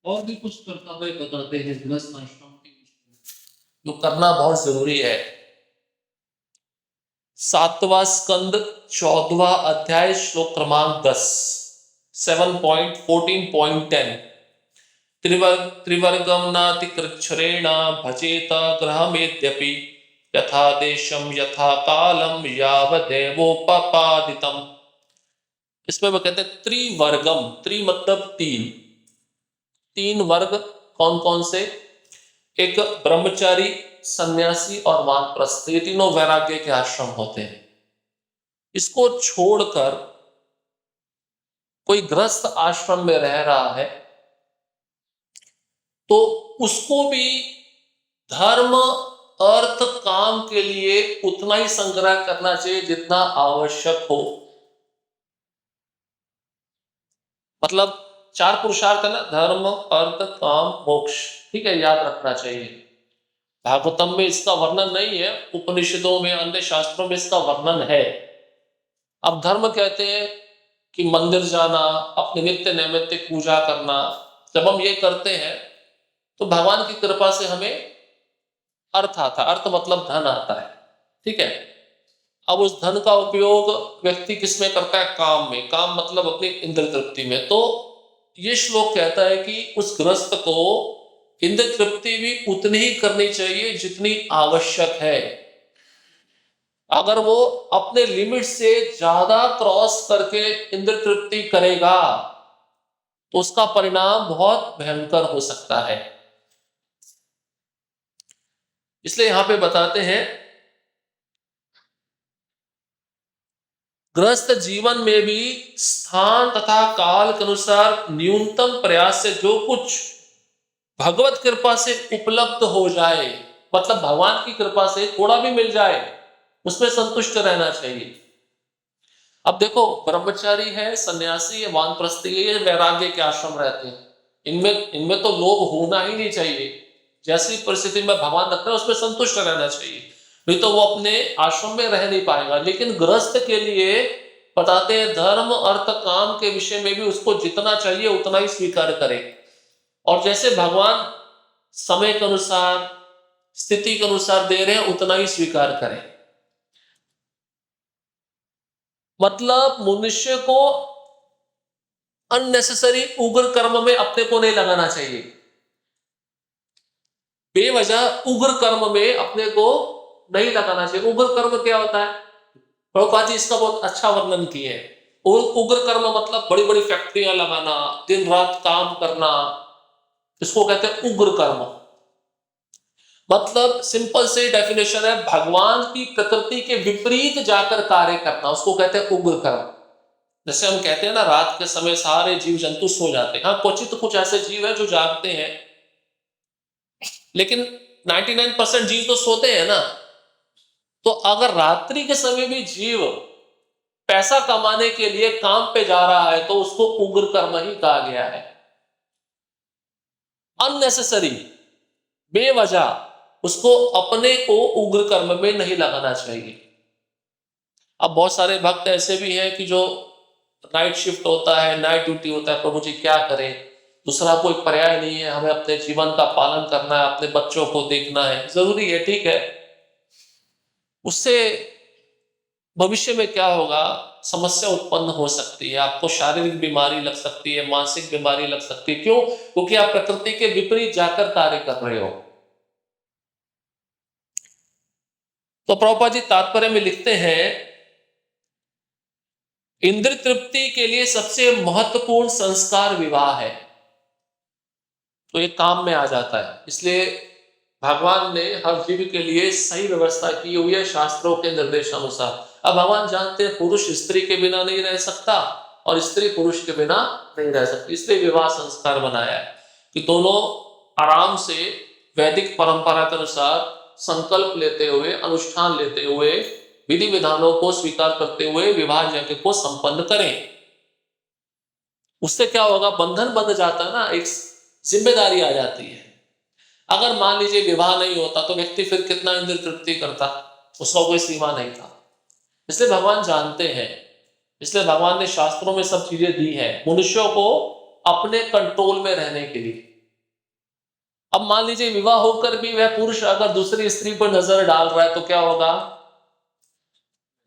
और भी कुछ कर्तव्य बताते हैं गृहस्थ आश्रम के विषय में, जो करना बहुत जरूरी है। 7वां स्कंद 14वां अध्याय श्लोक क्रमांक 10, 7.14.10। त्रिवर्गम नातिकृच्छ्रेण भजेत ग्रहमेत्यपि यथा देशम यथा कालम यावदेवोपपादितम। इसमें वो कहते हैं त्रिवर्गम, त्रि मतलब तीन, तीन वर्ग कौन कौन से? एक ब्रह्मचारी, सन्यासी और वानप्रस्थ, ये तीनों वैराग्य के आश्रम होते हैं। इसको छोड़कर कोई गृहस्थ आश्रम में रह रहा है तो उसको भी धर्म अर्थ काम के लिए उतना ही संग्रह करना चाहिए जितना आवश्यक हो। मतलब 4 पुरुषार्थ है ना, धर्म अर्थ काम मोक्ष, ठीक है, याद रखना चाहिए। भागवतम में इसका वर्णन नहीं है, उपनिषदों में अन्य शास्त्रों में इसका वर्णन है। अब धर्म कहते हैं कि मंदिर जाना, अपने नित्य नैमित्तिक पूजा करना। जब हम ये करते हैं तो भगवान की कृपा से हमें अर्थ आता है, अर्थ मतलब धन आता है, ठीक है। अब उस धन का उपयोग व्यक्ति किसमें करता है? काम में। काम मतलब अपनी इंद्र तृप्ति में। तो ये श्लोक कहता है कि उस गृहस्थ को इंद्र तृप्ति भी उतनी ही करनी चाहिए जितनी आवश्यक है। अगर वो अपने लिमिट से ज्यादा क्रॉस करके इंद्र तृप्ति करेगा तो उसका परिणाम बहुत भयंकर हो सकता है। इसलिए यहां पे बताते हैं गृहस्थ जीवन में भी स्थान तथा काल के अनुसार न्यूनतम प्रयास से जो कुछ भगवत कृपा से उपलब्ध हो जाए, मतलब भगवान की कृपा से थोड़ा भी मिल जाए, उसमें संतुष्ट रहना चाहिए। अब देखो, ब्रह्मचारी है, सन्यासी है, वानप्रस्थी है, ये वैराग्य के आश्रम रहते हैं। इनमें इनमें तो लोभ होना ही नहीं चाहिए। जैसी परिस्थिति में भगवान रखते हैं उसमें संतुष्ट रहना चाहिए, नहीं तो वो अपने आश्रम में रह नहीं पाएगा। लेकिन गृहस्थ के लिए बताते हैं धर्म अर्थ काम के विषय में भी उसको जितना चाहिए उतना ही स्वीकार करे, और जैसे भगवान समय के अनुसार स्थिति के अनुसार दे रहे हैं उतना ही स्वीकार करें। मतलब मनुष्य को अननेसेसरी उग्र कर्म में अपने को नहीं लगाना चाहिए। बेवजह उग्र कर्म में अपने को नहीं लगाना चाहिए। उग्र कर्म क्या होता है? प्रभुपाद जी इसका बहुत अच्छा वर्णन किए हैं। उग्र कर्म मतलब बड़ी बड़ी फैक्ट्रियां लगाना, दिन रात काम करना, इसको कहते हैं उग्र कर्म। मतलब सिंपल से डेफिनेशन है, भगवान की प्रकृति के विपरीत जाकर कार्य करना, उसको कहते हैं उग्र कर्म। जैसे हम कहते हैं ना, रात के समय सारे जीव जंतु सो जाते हैं। हाँ, क्वचित कुछ ऐसे जीव हैं जो जागते हैं, लेकिन 99% जीव तो सोते हैं ना। तो अगर रात्रि के समय भी जीव पैसा कमाने के लिए काम पे जा रहा है तो उसको उग्र कर्म ही कहा गया है। अननेसेसरी, बेवजह उसको अपने को उग्र कर्म में नहीं लगाना चाहिए। अब बहुत सारे भक्त ऐसे भी हैं कि जो नाइट शिफ्ट होता है, नाइट ड्यूटी होता है, प्रभु जी क्या करें, दूसरा कोई पर्याय नहीं है, हमें अपने जीवन का पालन करना है, अपने बच्चों को देखना है, जरूरी है, ठीक है। उससे भविष्य में क्या होगा, समस्या उत्पन्न हो सकती है। आपको शारीरिक बीमारी लग सकती है, मानसिक बीमारी लग सकती है। क्यों? क्योंकि आप प्रकृति के विपरीत जाकर कार्य कर रहे हो। तो प्रभुपाद जी तात्पर्य में लिखते हैं, इंद्र तृप्ति के लिए सबसे महत्वपूर्ण संस्कार विवाह है। तो ये काम में आ जाता है। इसलिए भगवान ने हर जीव के लिए सही व्यवस्था की हुई है शास्त्रों के निर्देशानुसार। अब भगवान जानते हैं पुरुष स्त्री के बिना नहीं रह सकता और स्त्री पुरुष के बिना नहीं रह सकती, इसलिए विवाह संस्कार बनाया है कि दोनों आराम से वैदिक परंपरा के अनुसार संकल्प लेते हुए, अनुष्ठान लेते हुए, विधि विधानों को स्वीकार करते हुए विवाह यज्ञ को संपन्न करें। उससे क्या होगा, बंधन बंध जाता है ना, एक जिम्मेदारी आ जाती है। अगर मान लीजिए विवाह नहीं होता तो व्यक्ति फिर कितना इंद्र तृप्ति करता, उसका कोई सीमा नहीं था। इसलिए भगवान जानते हैं, इसलिए भगवान ने शास्त्रों में सब चीजें दी है मनुष्यों को अपने कंट्रोल में रहने के लिए। अब मान लीजिए विवाह होकर भी वह पुरुष अगर दूसरी स्त्री पर नजर डाल रहा है तो क्या होगा?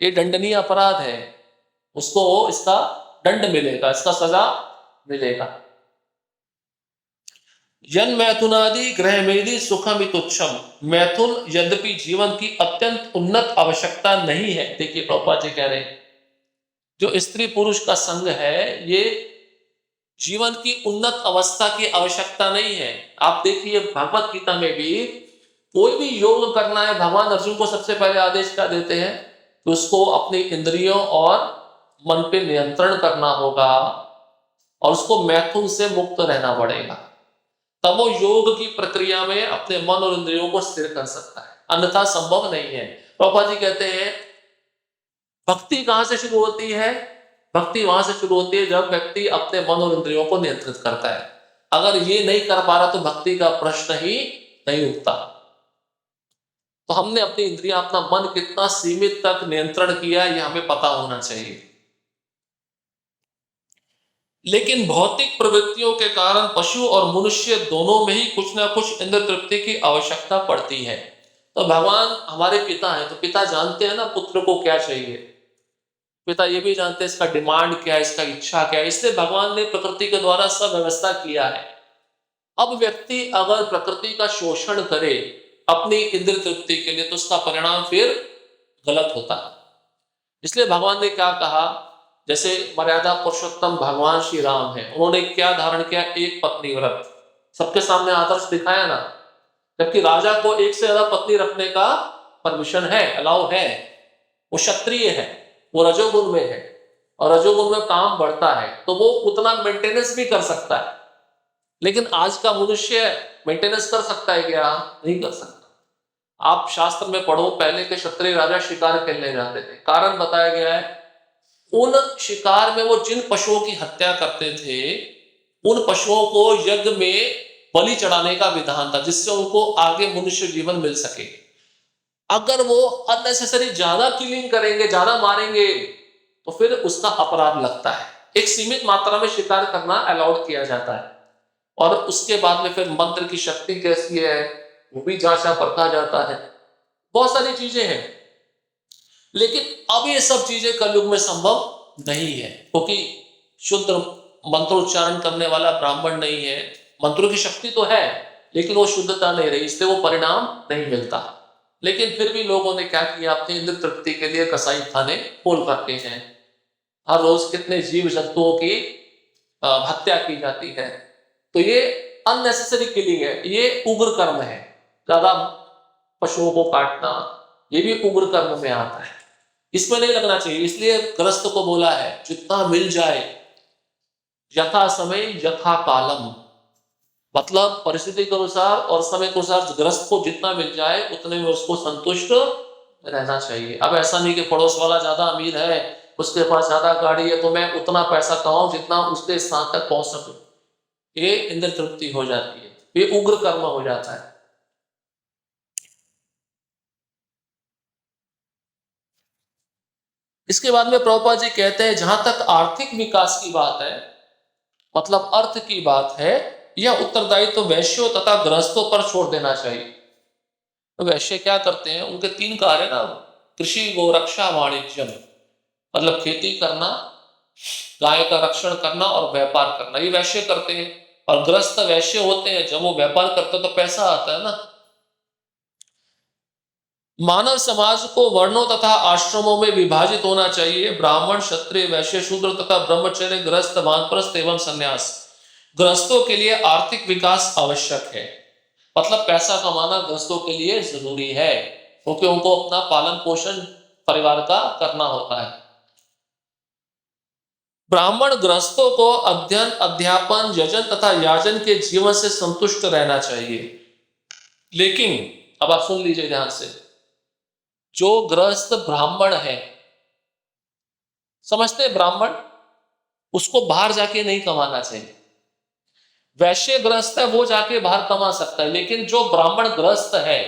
ये दंडनीय अपराध है, उसको इसका दंड मिलेगा, इसका सजा मिलेगा। यन मैथुनादि ग्रह मेदि सुखमितुच्छम, मैथुन यद्यपि जीवन की अत्यंत उन्नत आवश्यकता नहीं है। देखिए प्रभुपाद जी कह रहे हैं जो स्त्री पुरुष का संग है ये जीवन की उन्नत अवस्था की आवश्यकता नहीं है। आप देखिए भगवत गीता में भी कोई भी योग करना है, भगवान अर्जुन को सबसे पहले आदेश क्या देते हैं कि उसको अपनी इंद्रियों और मन पे नियंत्रण करना होगा और उसको मैथुन से मुक्त रहना पड़ेगा, तब वो योग की प्रक्रिया में अपने मन और इंद्रियों को स्थिर कर सकता है, अन्यथा संभव नहीं है। प्रभुपाद जी कहते हैं भक्ति कहां से शुरू होती है? भक्ति वहां से शुरू होती है जब व्यक्ति अपने मन और इंद्रियों को नियंत्रित करता है। अगर ये नहीं कर पा रहा तो भक्ति का प्रश्न ही नहीं उठता। तो हमने अपनी इंद्रियां, अपना मन कितना सीमित तक नियंत्रण किया ये हमें पता होना चाहिए। लेकिन भौतिक प्रवृत्तियों के कारण पशु और मनुष्य दोनों में ही कुछ ना कुछ इंद्र तृप्ति की आवश्यकता पड़ती है। तो भगवान हमारे पिता हैं, तो पिता जानते हैं ना पुत्र को क्या चाहिए, पिता ये भी जानते हैं इसका डिमांड क्या है, इसका इच्छा क्या है, इसलिए भगवान ने प्रकृति के द्वारा सब व्यवस्था किया है। अब व्यक्ति अगर प्रकृति का शोषण करे अपनी इंद्र तृप्ति के लिए तो उसका परिणाम फिर गलत होता है। इसलिए भगवान ने क्या कहा, जैसे मर्यादा पुरुषोत्तम भगवान श्री राम है, उन्होंने क्या धारण किया? एक पत्नी व्रत, सबके सामने आदर्श दिखाया ना। जबकि राजा को एक से ज्यादा पत्नी रखने का परमिशन है, अलाउ है, वो क्षत्रिय है, वो रजोगुण में है और रजोगुण में काम बढ़ता है तो वो उतना मेंटेनेंस भी कर सकता है। लेकिन आज का मनुष्य मेंटेनेंस कर सकता है क्या? नहीं कर सकता। आप शास्त्र में पढ़ो, पहले के क्षत्रिय राजा शिकार खेलने जाते थे, कारण बताया गया है उन शिकार में वो जिन पशुओं की हत्या करते थे उन पशुओं को यज्ञ में बलि चढ़ाने का विधान था जिससे उनको आगे मनुष्य जीवन मिल सके। अगर वो अननेसेसरी ज्यादा किलिंग करेंगे, ज्यादा मारेंगे तो फिर उसका अपराध लगता है। एक सीमित मात्रा में शिकार करना अलाउड किया जाता है और उसके बाद में फिर मंत्र की शक्ति कैसी है वो भी जांचा परखा जाता है, बहुत सारी चीजें हैं। लेकिन अब ये सब चीजें कलयुग में संभव नहीं है क्योंकि शुद्ध मंत्रोच्चारण करने वाला ब्राह्मण नहीं है। मंत्रों की शक्ति तो है लेकिन वो शुद्धता नहीं रही, इसलिए वो परिणाम नहीं मिलता। लेकिन फिर भी लोगों ने क्या किया, अपनी इंद्र तृप्ति के लिए कसाई खाने खोल रखे हैं। हर रोज कितने जीव जंतुओं की हत्या की जाती है। तो ये अननेसेसरी किलिंग है, ये उग्र कर्म है। ज्यादा पशुओं को काटना ये भी उग्र कर्म में आता है, इसमें नहीं लगना चाहिए। इसलिए ग्रस्त को बोला है जितना मिल जाए, यथा समय यथा कालम, मतलब परिस्थिति के अनुसार और समय के अनुसार ग्रस्त को जितना मिल जाए उतने में उसको संतुष्ट रहना चाहिए। अब ऐसा नहीं कि पड़ोस वाला ज्यादा अमीर है, उसके पास ज्यादा गाड़ी है तो मैं उतना पैसा कमाऊं जितना उसके स्थान तक पहुंच सकूं, ये इंद्र तृप्ति हो जाती है, ये उग्र कर्म हो जाता है। इसके बाद में प्रभुपाद जी कहते हैं जहां तक आर्थिक विकास की बात है, मतलब अर्थ की बात है, यह उत्तरदायित्व तो वैश्यों तथा गृहस्थों पर छोड़ देना चाहिए। तो वैश्य क्या करते हैं, उनके तीन कार्य है ना, कृषि गोरक्षा वाणिज्यम, मतलब खेती करना, गाय का रक्षण करना और व्यापार करना, ये वैश्य करते हैं। और गृहस्थ वैश्य होते हैं, जब वो व्यापार करते हैं तो पैसा आता है ना। मानव समाज को वर्णों तथा आश्रमों में विभाजित होना चाहिए। ब्राह्मण, क्षत्रिय, वैश्य, शूद्र तथा ब्रह्मचर्य, गृहस्थ, वानप्रस्थ एवं संन्यास। गृहस्थों के लिए आर्थिक विकास आवश्यक है, मतलब पैसा कमाना गृहस्थों के लिए जरूरी है क्योंकि उनको अपना पालन पोषण परिवार का करना होता है। ब्राह्मण गृहस्थों को अध्ययन, अध्यापन, यजन तथा याजन के जीवन से संतुष्ट रहना चाहिए। लेकिन अब आप सुन लीजिए ध्यान से, जो गृहस्थ ब्राह्मण है, समझते ब्राह्मण, उसको बाहर जाके नहीं कमाना चाहिए। वैश्य गृहस्थ है वो जाके बाहर कमा सकता है, लेकिन जो ब्राह्मण गृहस्थ है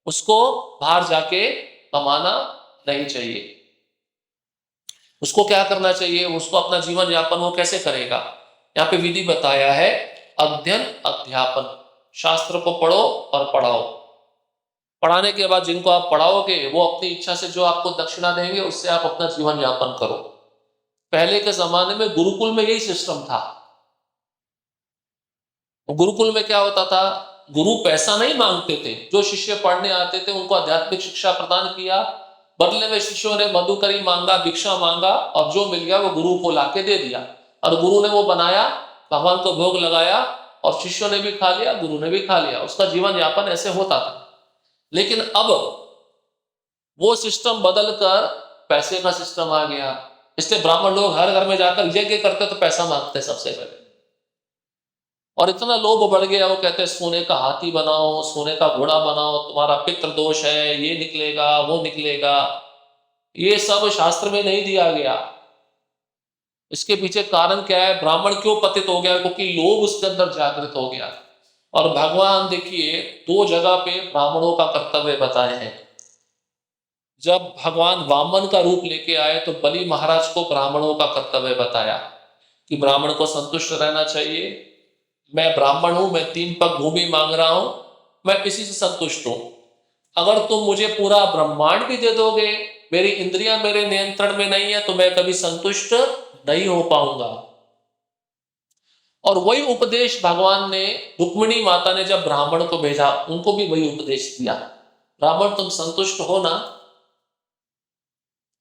उसको बाहर जाके कमाना नहीं चाहिए। उसको क्या करना चाहिए, उसको अपना जीवन यापन वो कैसे करेगा, यहाँ पे विधि बताया है, अध्ययन, अध्यापन। शास्त्र को पढ़ो और पढ़ाओ। पढ़ाने के बाद जिनको आप पढ़ाओगे वो अपनी इच्छा से जो आपको दक्षिणा देंगे उससे आप अपना जीवन यापन करो। पहले के जमाने में गुरुकुल में यही सिस्टम था। गुरुकुल में क्या होता था, गुरु पैसा नहीं मांगते थे, जो शिष्य पढ़ने आते थे उनको आध्यात्मिक शिक्षा प्रदान किया, बदले में शिष्यों ने मधुकरी मांगा, भिक्षा मांगा, और जो मिल गया वो गुरु को लाके दे दिया, और गुरु ने वो बनाया, भगवान को भोग लगाया, और शिष्यों ने भी खा लिया, गुरु ने भी खा लिया, उसका जीवन यापन ऐसे होता था। लेकिन अब वो सिस्टम बदलकर पैसे का सिस्टम आ गया, इसलिए ब्राह्मण लोग हर घर में जाकर यज्ञ करते तो पैसा मांगते सबसे पहले, और इतना लोभ बढ़ गया, वो कहते हैं सोने का हाथी बनाओ, सोने का घोड़ा बनाओ, तुम्हारा पितृ दोष है, ये निकलेगा वो निकलेगा। ये सब शास्त्र में नहीं दिया गया। इसके पीछे कारण क्या है, ब्राह्मण क्यों पतित हो गया, क्योंकि लोभ उसके अंदर जागृत हो गया। और भगवान देखिए दो जगह पे ब्राह्मणों का कर्तव्य बताए हैं। जब भगवान वामन का रूप लेके आए तो बलि महाराज को ब्राह्मणों का कर्तव्य बताया कि ब्राह्मण को संतुष्ट रहना चाहिए, मैं ब्राह्मण हूं, मैं 3 पग भूमि मांग रहा हूं, मैं इसी से संतुष्ट हूं। अगर तुम मुझे पूरा ब्रह्मांड भी दे दोगे, मेरी इंद्रियां मेरे नियंत्रण में नहीं है, तो मैं कभी संतुष्ट नहीं हो पाऊंगा। और वही उपदेश भगवान ने, रुक्मिणी माता ने जब ब्राह्मण को भेजा, उनको भी वही उपदेश दिया, ब्राह्मण तुम संतुष्ट हो ना,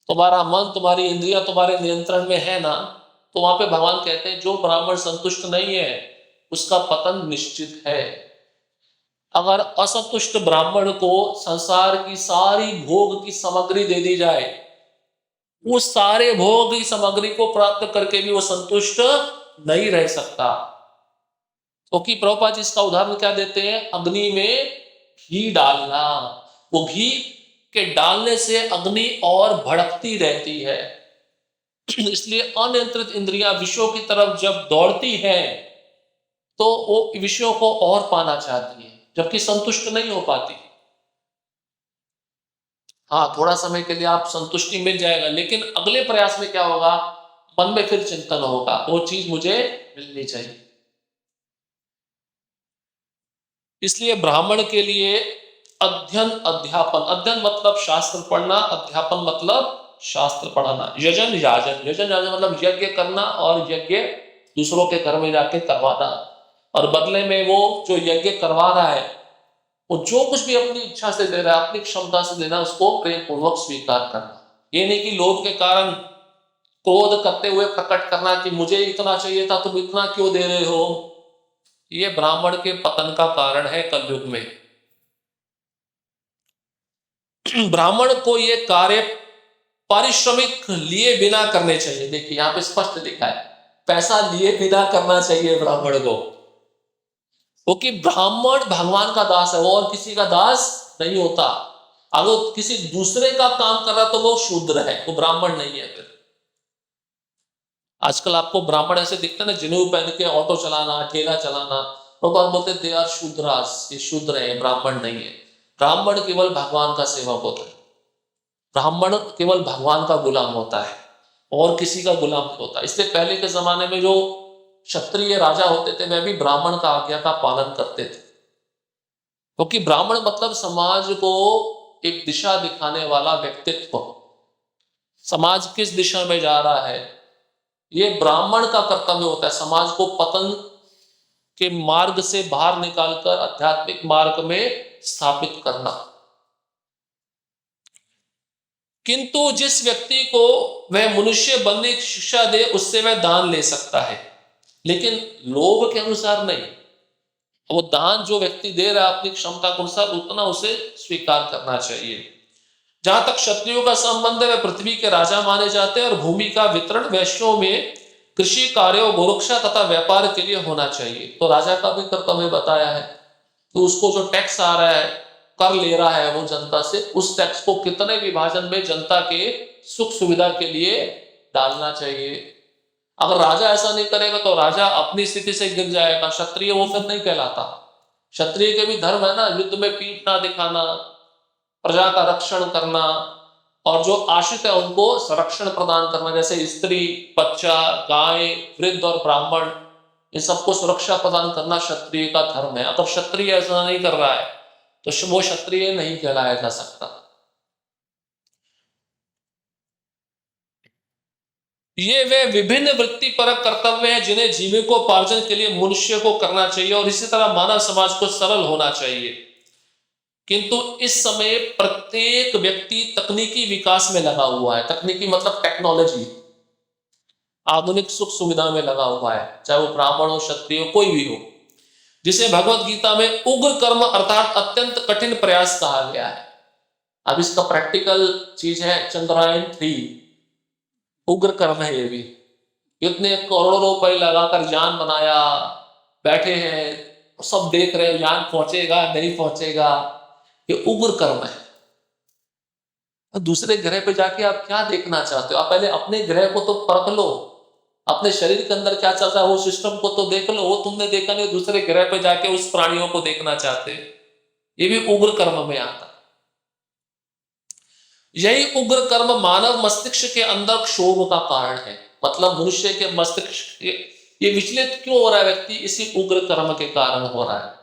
तुम्हारा मन तुम्हारी इंद्रियां तुम्हारे नियंत्रण में है ना। तो वहां पे भगवान कहते हैं जो ब्राह्मण संतुष्ट नहीं है उसका पतन निश्चित है। अगर असंतुष्ट ब्राह्मण को संसार की सारी भोग की सामग्री दे दी जाए, उस सारे भोग की सामग्री को प्राप्त करके भी वो संतुष्ट नहीं रह सकता। क्योंकि प्रभुपाद जी इसका उदाहरण क्या देते हैं, अग्नि में घी डालना, वो घी के डालने से अग्नि और भड़कती रहती है। इसलिए अनियंत्रित इंद्रियां विषयों की तरफ जब दौड़ती है तो वो विषयों को और पाना चाहती है, जबकि संतुष्ट नहीं हो पाती। हाँ, थोड़ा समय के लिए आप संतुष्टि मिल जाएगा, लेकिन अगले प्रयास में क्या होगा, मन में फिर चिंतन होगा, वो चीज मुझे मिलनी चाहिए। इसलिए ब्राह्मण के लिए अध्ययन अध्यापन, अध्ययन मतलब शास्त्र पढ़ना, अध्यापन मतलब शास्त्र पढ़ाना। यजन याजन, यजन याजन मतलब यज्ञ करना, और यज्ञ दूसरों के घर में जाके करवाना, और बदले में वो जो यज्ञ करवा रहा है वो जो कुछ भी अपनी इच्छा से दे रहा है, अपनी क्षमता से देना, उसको प्रेम पूर्वक स्वीकार करना। ये नहीं कि लोभ के कारण क्रोध करते हुए प्रकट करना कि मुझे इतना चाहिए था, तुम इतना क्यों दे रहे हो। ये ब्राह्मण के पतन का कारण है कलयुग में। ब्राह्मण को ये कार्य पारिश्रमिक लिए बिना करने चाहिए। देखिए यहां पे स्पष्ट लिखा है, पैसा लिए बिना करना चाहिए ब्राह्मण को, क्योंकि ब्राह्मण भगवान का दास है, वो और किसी का दास नहीं होता। अगर किसी दूसरे का काम कर रहा तो वो शूद्र है, वो ब्राह्मण नहीं है। फिर आजकल आपको ब्राह्मण ऐसे दिखते हैं ना, जनेऊ पहन के ऑटो चलाना, ठेला चलाना, भगवान बोलते दे आर शूद्रास, ये शूद्र है, ब्राह्मण नहीं है। ब्राह्मण केवल भगवान का सेवक होता है, ब्राह्मण केवल भगवान का गुलाम होता है, और किसी का गुलाम नहीं होता। इसलिए पहले के जमाने में जो क्षत्रिय राजा होते थे वे भी ब्राह्मण का आज्ञा का पालन करते थे, क्योंकि ब्राह्मण मतलब समाज को एक दिशा दिखाने वाला व्यक्तित्व। समाज किस दिशा में जा रहा है ये ब्राह्मण का कर्तव्य होता है, समाज को पतन के मार्ग से बाहर निकालकर आध्यात्मिक मार्ग में स्थापित करना। किंतु जिस व्यक्ति को वह मनुष्य बनने की शिक्षा दे उससे वह दान ले सकता है, लेकिन लोभ के अनुसार नहीं। वो दान जो व्यक्ति दे रहा है अपनी क्षमता के अनुसार उतना उसे स्वीकार करना चाहिए। जहां तक क्षत्रियों का संबंध है, वह पृथ्वी के राजा माने जाते हैं, और भूमि का वितरण वैश्यों में कृषि कार्यों, बुरुक्षा तथा व्यापार के लिए होना चाहिए। तो राजा का भी कर्तव्य बताया है कि उसको जो टैक्स आ रहा है, कर ले रहा है वो जनता से, उस टैक्स को कितने विभाजन में जनता के सुख सुविधा के लिए डालना चाहिए। अगर राजा ऐसा नहीं करेगा तो राजा अपनी स्थिति से गिर जाएगा, क्षत्रिय वो फिर नहीं कहलाता। क्षत्रिय के भी धर्म है ना, युद्ध में पीठ ना दिखाना, प्रजा का रक्षण करना, और जो आश्रित है उनको संरक्षण प्रदान करना, जैसे स्त्री, बच्चा, गाय, वृद्ध और ब्राह्मण। इन सबको सुरक्षा प्रदान करना क्षत्रिय का धर्म है। अगर क्षत्रिय ऐसा नहीं कर रहा है तो वो क्षत्रिय नहीं कहलाया जा सकता। ये वे विभिन्न वृत्तिपरक कर्तव्य हैं जिन्हें जीविकोपार्जन के लिए मनुष्य को करना चाहिए और इसी तरह मानव समाज को सरल होना चाहिए। किंतु इस समय प्रत्येक व्यक्ति तकनीकी विकास में लगा हुआ है। तकनीकी मतलब टेक्नोलॉजी, आधुनिक सुख सुविधा में लगा हुआ है, चाहे वो ब्राह्मण हो, क्षत्रिय हो, कोई भी हो, जिसे भगवत गीता में उग्र कर्म अर्थात अत्यंत कठिन प्रयास कहा गया है। अब इसका प्रैक्टिकल चीज है चंद्रयान-3, उग्र कर्म है ये भी। इतने करोड़ों रुपए लगाकर यान बनाया, बैठे हैं, सब देख रहे हैं यान पहुंचेगा नहीं पहुंचेगा, ये उग्र कर्म है। दूसरे ग्रह पे जाके आप क्या देखना चाहते हो? आप पहले अपने ग्रह को तो परख लो, अपने शरीर के अंदर क्या चलता है वो सिस्टम को तो देख लो। वो तुमने देखा नहीं, दूसरे ग्रह पे जाके उस प्राणियों को देखना चाहते हो, ये भी उग्र कर्म में आता है। यही उग्र कर्म मानव मस्तिष्क के अंदर क्षोभ का कारण है। मतलब मनुष्य के मस्तिष्क ये विचलित क्यों हो रहा है व्यक्ति? इसी उग्र कर्म के कारण हो रहा है।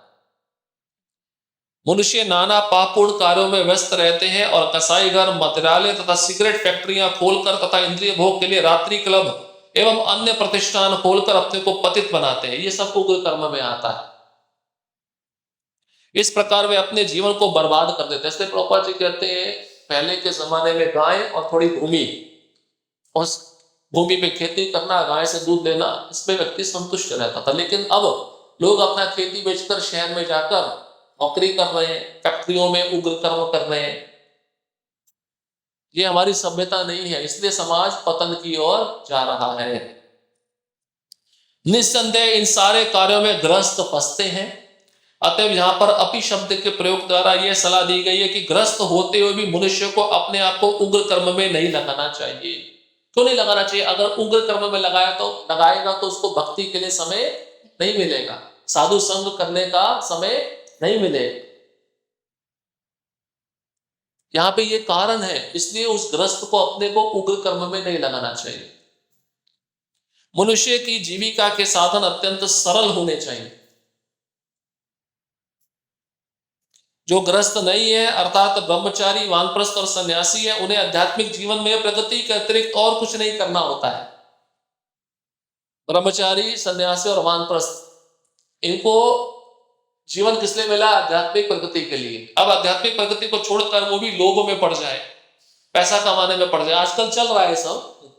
मनुष्य नाना पापपूर्ण कार्यों में व्यस्त रहते हैं और कसाई घर, मदिरालय तथा सिगरेट फैक्ट्रियां खोलकर तथा इंद्रिय भोग के लिए रात्रि क्लब एवं अन्य प्रतिष्ठान खोलकर अपने को पतित बनाते हैं। ये सब उग्र कर्म में आता है। इस प्रकार वे अपने जीवन को बर्बाद कर देते हैं। इसलिए प्रभुपाद जी कहते हैं पहले के जमाने में गाय और थोड़ी भूमि, उस भूमि पे खेती करना, गाय से दूध लेना, इसमें व्यक्ति संतुष्ट रहता था। लेकिन अब लोग अपना खेती बेचकर शहर में जाकर नौकरी कर रहे हैं, फैक्ट्रियों में उग्र कर्म कर रहे हैं। ये हमारी सभ्यता नहीं है, इसलिए समाज पतन की ओर जा रहा है। निस्संदेह इन सारे कार्यों में गृहस्थ फंसते हैं। अतएव यहां पर अपि शब्द के प्रयोग द्वारा यह सलाह दी गई है कि गृहस्थ होते हुए भी मनुष्य को अपने आप को उग्र कर्म में नहीं लगाना चाहिए। क्यों नहीं लगाना चाहिए? अगर उग्र कर्म में लगाएगा तो उसको भक्ति के लिए समय नहीं मिलेगा, साधु संग करने का समय नहीं मिलेगा। यहां पे ये कारण है, इसलिए उस गृहस्थ को अपने को उग्र कर्म में नहीं लगाना चाहिए। मनुष्य की जीविका के साधन अत्यंत सरल होने चाहिए। जो ग्रस्त नहीं है अर्थात ब्रह्मचारी, वानप्रस्थ और सन्यासी है, उन्हें आध्यात्मिक जीवन में प्रगति के अतिरिक्त और कुछ नहीं करना होता है। ब्रह्मचारी, सन्यासी और वानप्रस्थ, इनको जीवन किस लिए मिला? आध्यात्मिक प्रगति के लिए। अब आध्यात्मिक प्रगति को छोड़कर वो भी लोगों में पड़ जाए, पैसा कमाने में पड़ जाए। आजकल चल रहा है सब।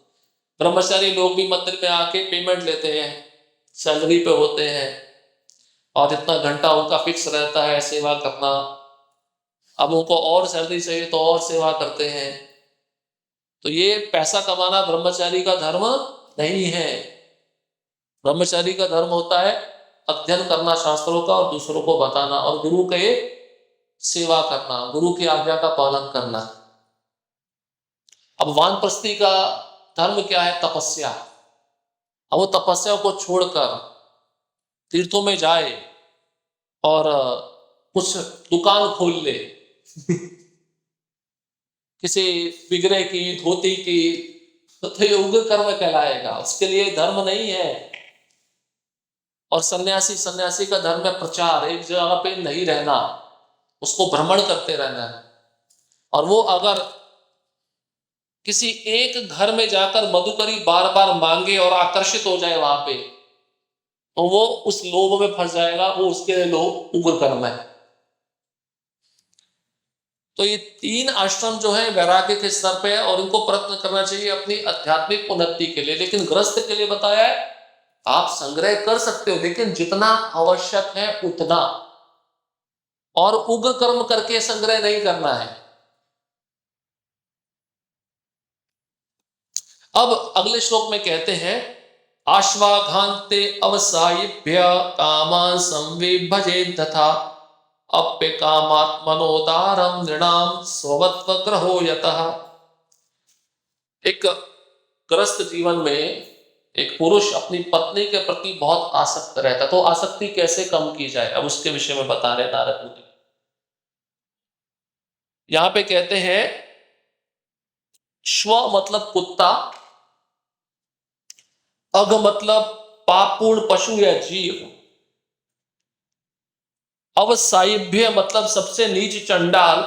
ब्रह्मचारी लोग भी मंदिर में आके पेमेंट लेते हैं, सैलरी पे होते हैं और इतना घंटा उनका फिक्स रहता है सेवा करना। अब उनको और सैलरी चाहिए तो और सेवा करते हैं। तो ये पैसा कमाना ब्रह्मचारी का धर्म नहीं है। ब्रह्मचारी का धर्म होता है अध्ययन करना शास्त्रों का और दूसरों को बताना और गुरु के सेवा करना, गुरु की आज्ञा का पालन करना। अब वानप्रस्थी का धर्म क्या है? तपस्या। अब वो तपस्या को छोड़कर तीर्थों में जाए और कुछ दुकान खोल ले किसी विग्रह की, धोती की, तो ये उग्र कर्म कहलाएगा। उसके लिए धर्म नहीं है। और सन्यासी का धर्म है प्रचार, एक जगह पे नहीं रहना, उसको भ्रमण करते रहना है। और वो अगर किसी एक घर में जाकर मधुकरी बार बार मांगे और आकर्षित हो जाए वहां पे, तो वो उस लोभ में फंस जाएगा, वो उसके लिए लोभ उग्र कर्म है। तो ये 3 आश्रम जो है वैराग्य के स्तर पे है और इनको प्रयत्न करना चाहिए अपनी आध्यात्मिक उन्नति के लिए। लेकिन गृहस्थ के लिए बताया है आप संग्रह कर सकते हो, लेकिन जितना आवश्यक है उतना, और उग्र कर्म करके संग्रह नहीं करना है। अब अगले श्लोक में कहते हैं आश्वाघान्ते अवसायिभ्य कामान संविभजे तथा अप्य कामात्मनोदारम नृणाम स्वत्व ग्रहो यतः। एक ग्रस्त जीवन में एक पुरुष अपनी पत्नी के प्रति बहुत आसक्त रहता है, तो आसक्ति कैसे कम की जाए, अब उसके विषय में बता रहे नारद मुनि। यहां पे कहते हैं श्व मतलब कुत्ता, अघ मतलब पापपूर्ण पशु या जीव। अवसाइभ्य मतलब सबसे नीच चंडाल,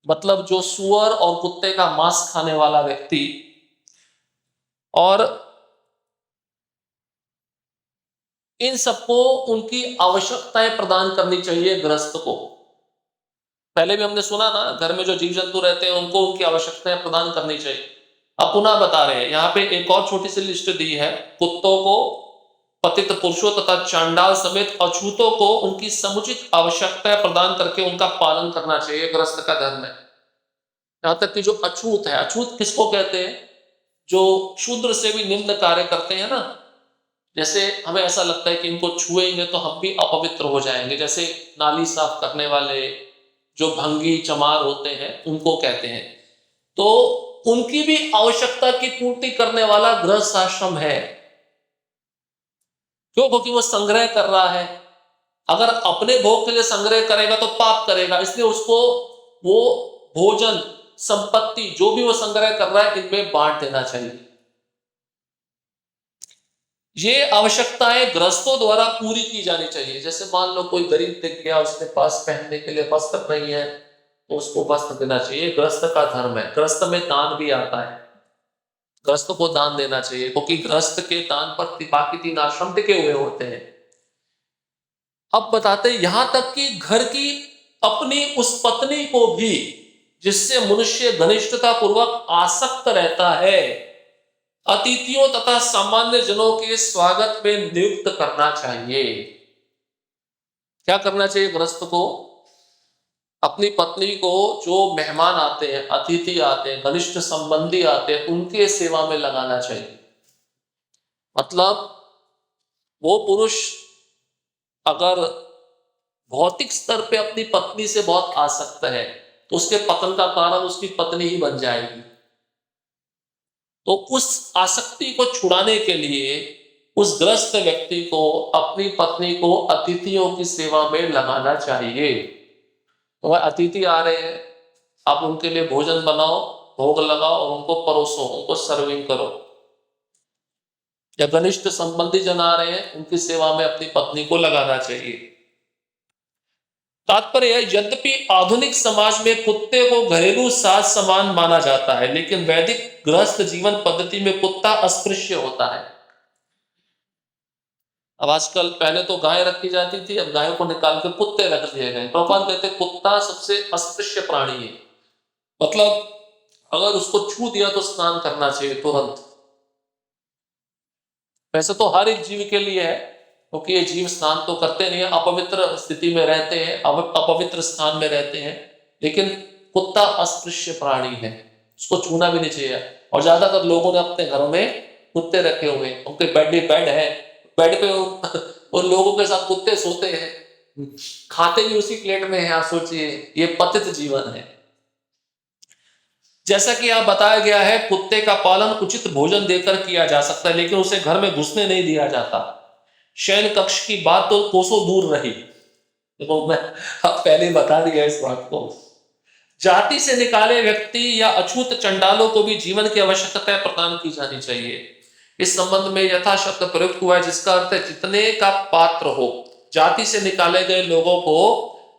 मतलब जो सुअर और कुत्ते का मांस खाने वाला व्यक्ति। और इन सबको उनकी आवश्यकताएं प्रदान करनी चाहिए गृहस्थ को। पहले भी हमने सुना ना, घर में जो जीव जंतु रहते हैं उनको उनकी आवश्यकताएं प्रदान करनी चाहिए। अब पुनः बता रहे हैं, यहाँ पे एक और छोटी सी लिस्ट दी है। कुत्तों को, पतित पुरुषों तथा चांडाल समेत अछूतों को उनकी समुचित आवश्यकताएं प्रदान करके उनका पालन करना चाहिए, गृहस्थ का धर्म है। यहां तक कि जो अछूत है, अछूत किसको कहते हैं? जो शूद्र से भी निम्न कार्य करते हैं ना, जैसे हमें ऐसा लगता है कि इनको छुएंगे तो हम भी अपवित्र हो जाएंगे, जैसे नाली साफ करने वाले, जो भंगी चमार होते हैं, उनको कहते हैं। तो उनकी भी आवश्यकता की पूर्ति करने वाला गृहस्थ आश्रम है। क्यों? क्योंकि वो संग्रह कर रहा है। अगर अपने भोग के लिए संग्रह करेगा तो पाप करेगा, इसलिए उसको वो भोजन, संपत्ति जो भी वो संग्रह कर रहा है, इनमें बांट देना चाहिए। ये आवश्यकताएं गृहस्थों द्वारा पूरी की जानी चाहिए। जैसे मान लो कोई गरीब दिख गया, उसके पास पहनने के लिए वस्त्र नहीं है, तो उसको वस्त्र देना चाहिए। गृहस्थ का धर्म है। गृहस्थ में दान भी आता है, गृहस्थ को दान देना चाहिए, क्योंकि गृहस्थ के दान पर बाकी 3 आश्रम टिके हुए होते हैं। अब बताते हैं, यहां तक कि घर की अपनी उस पत्नी को भी, जिससे मनुष्य घनिष्ठता पूर्वक आसक्त रहता है, अतिथियों तथा सामान्य जनों के स्वागत में नियुक्त करना चाहिए। क्या करना चाहिए गृहस्थ को? अपनी पत्नी को, जो मेहमान आते हैं, अतिथि आते हैं, घनिष्ठ संबंधी आते हैं, उनके सेवा में लगाना चाहिए। मतलब वो पुरुष अगर भौतिक स्तर पे अपनी पत्नी से बहुत आसक्त है, तो उसके पतन का कारण उसकी पत्नी ही बन जाएगी। तो उस आसक्ति को छुड़ाने के लिए उस ग्रस्त व्यक्ति को अपनी पत्नी को अतिथियों की सेवा में लगाना चाहिए। तो वह अतिथि आ रहे हैं, आप उनके लिए भोजन बनाओ, भोग लगाओ और उनको परोसो, उनको सर्विंग करो। या घनिष्ठ संबंधी जन आ रहे हैं, उनकी सेवा में अपनी पत्नी को लगाना चाहिए। तात्पर्य है, यद्यपि आधुनिक समाज में कुत्ते को घरेलू साज समान माना जाता है, लेकिन वैदिक गृहस्थ जीवन पद्धति में कुत्ता अस्पृश्य होता है। अब आजकल, पहले तो गाय रखी जाती थी, अब गायों को निकाल के कुत्ते रख दिए गए। प्रभुपाद कहते कुत्ता सबसे अस्पृश्य प्राणी है। मतलब अगर उसको छू दिया तो स्नान करना चाहिए तुरंत। वैसे तो हर एक जीव के लिए है, क्योंकि ये जीव स्नान तो करते नहीं है, अपवित्र स्थिति में रहते हैं, अपवित्र स्थान में रहते हैं, लेकिन कुत्ता अस्पृश्य प्राणी है, उसको छूना भी नहीं चाहिए। और ज्यादातर लोगों ने अपने घरों में कुत्ते रखे हुए, उनके बेड है, बेड पे उन लोगों के साथ कुत्ते सोते हैं, खाते भी उसी प्लेट में है। आप सोचिए, ये पतित जीवन है। जैसा कि आप बताया गया है, कुत्ते का पालन उचित भोजन देकर किया जा सकता है, लेकिन उसे घर में घुसने नहीं दिया जाता। शयन कक्ष की बात तो कोसों दूर रही। देखो, मैं पहले बता दिया इस बात को। जाति से निकाले व्यक्ति या अछूत चंडालों को भी जीवन की आवश्यकताएं प्रदान की जानी चाहिए। इस संबंध में यथा शब्द प्रयुक्त हुआ है, जिसका अर्थ है जितने का पात्र हो। जाति से निकाले गए लोगों को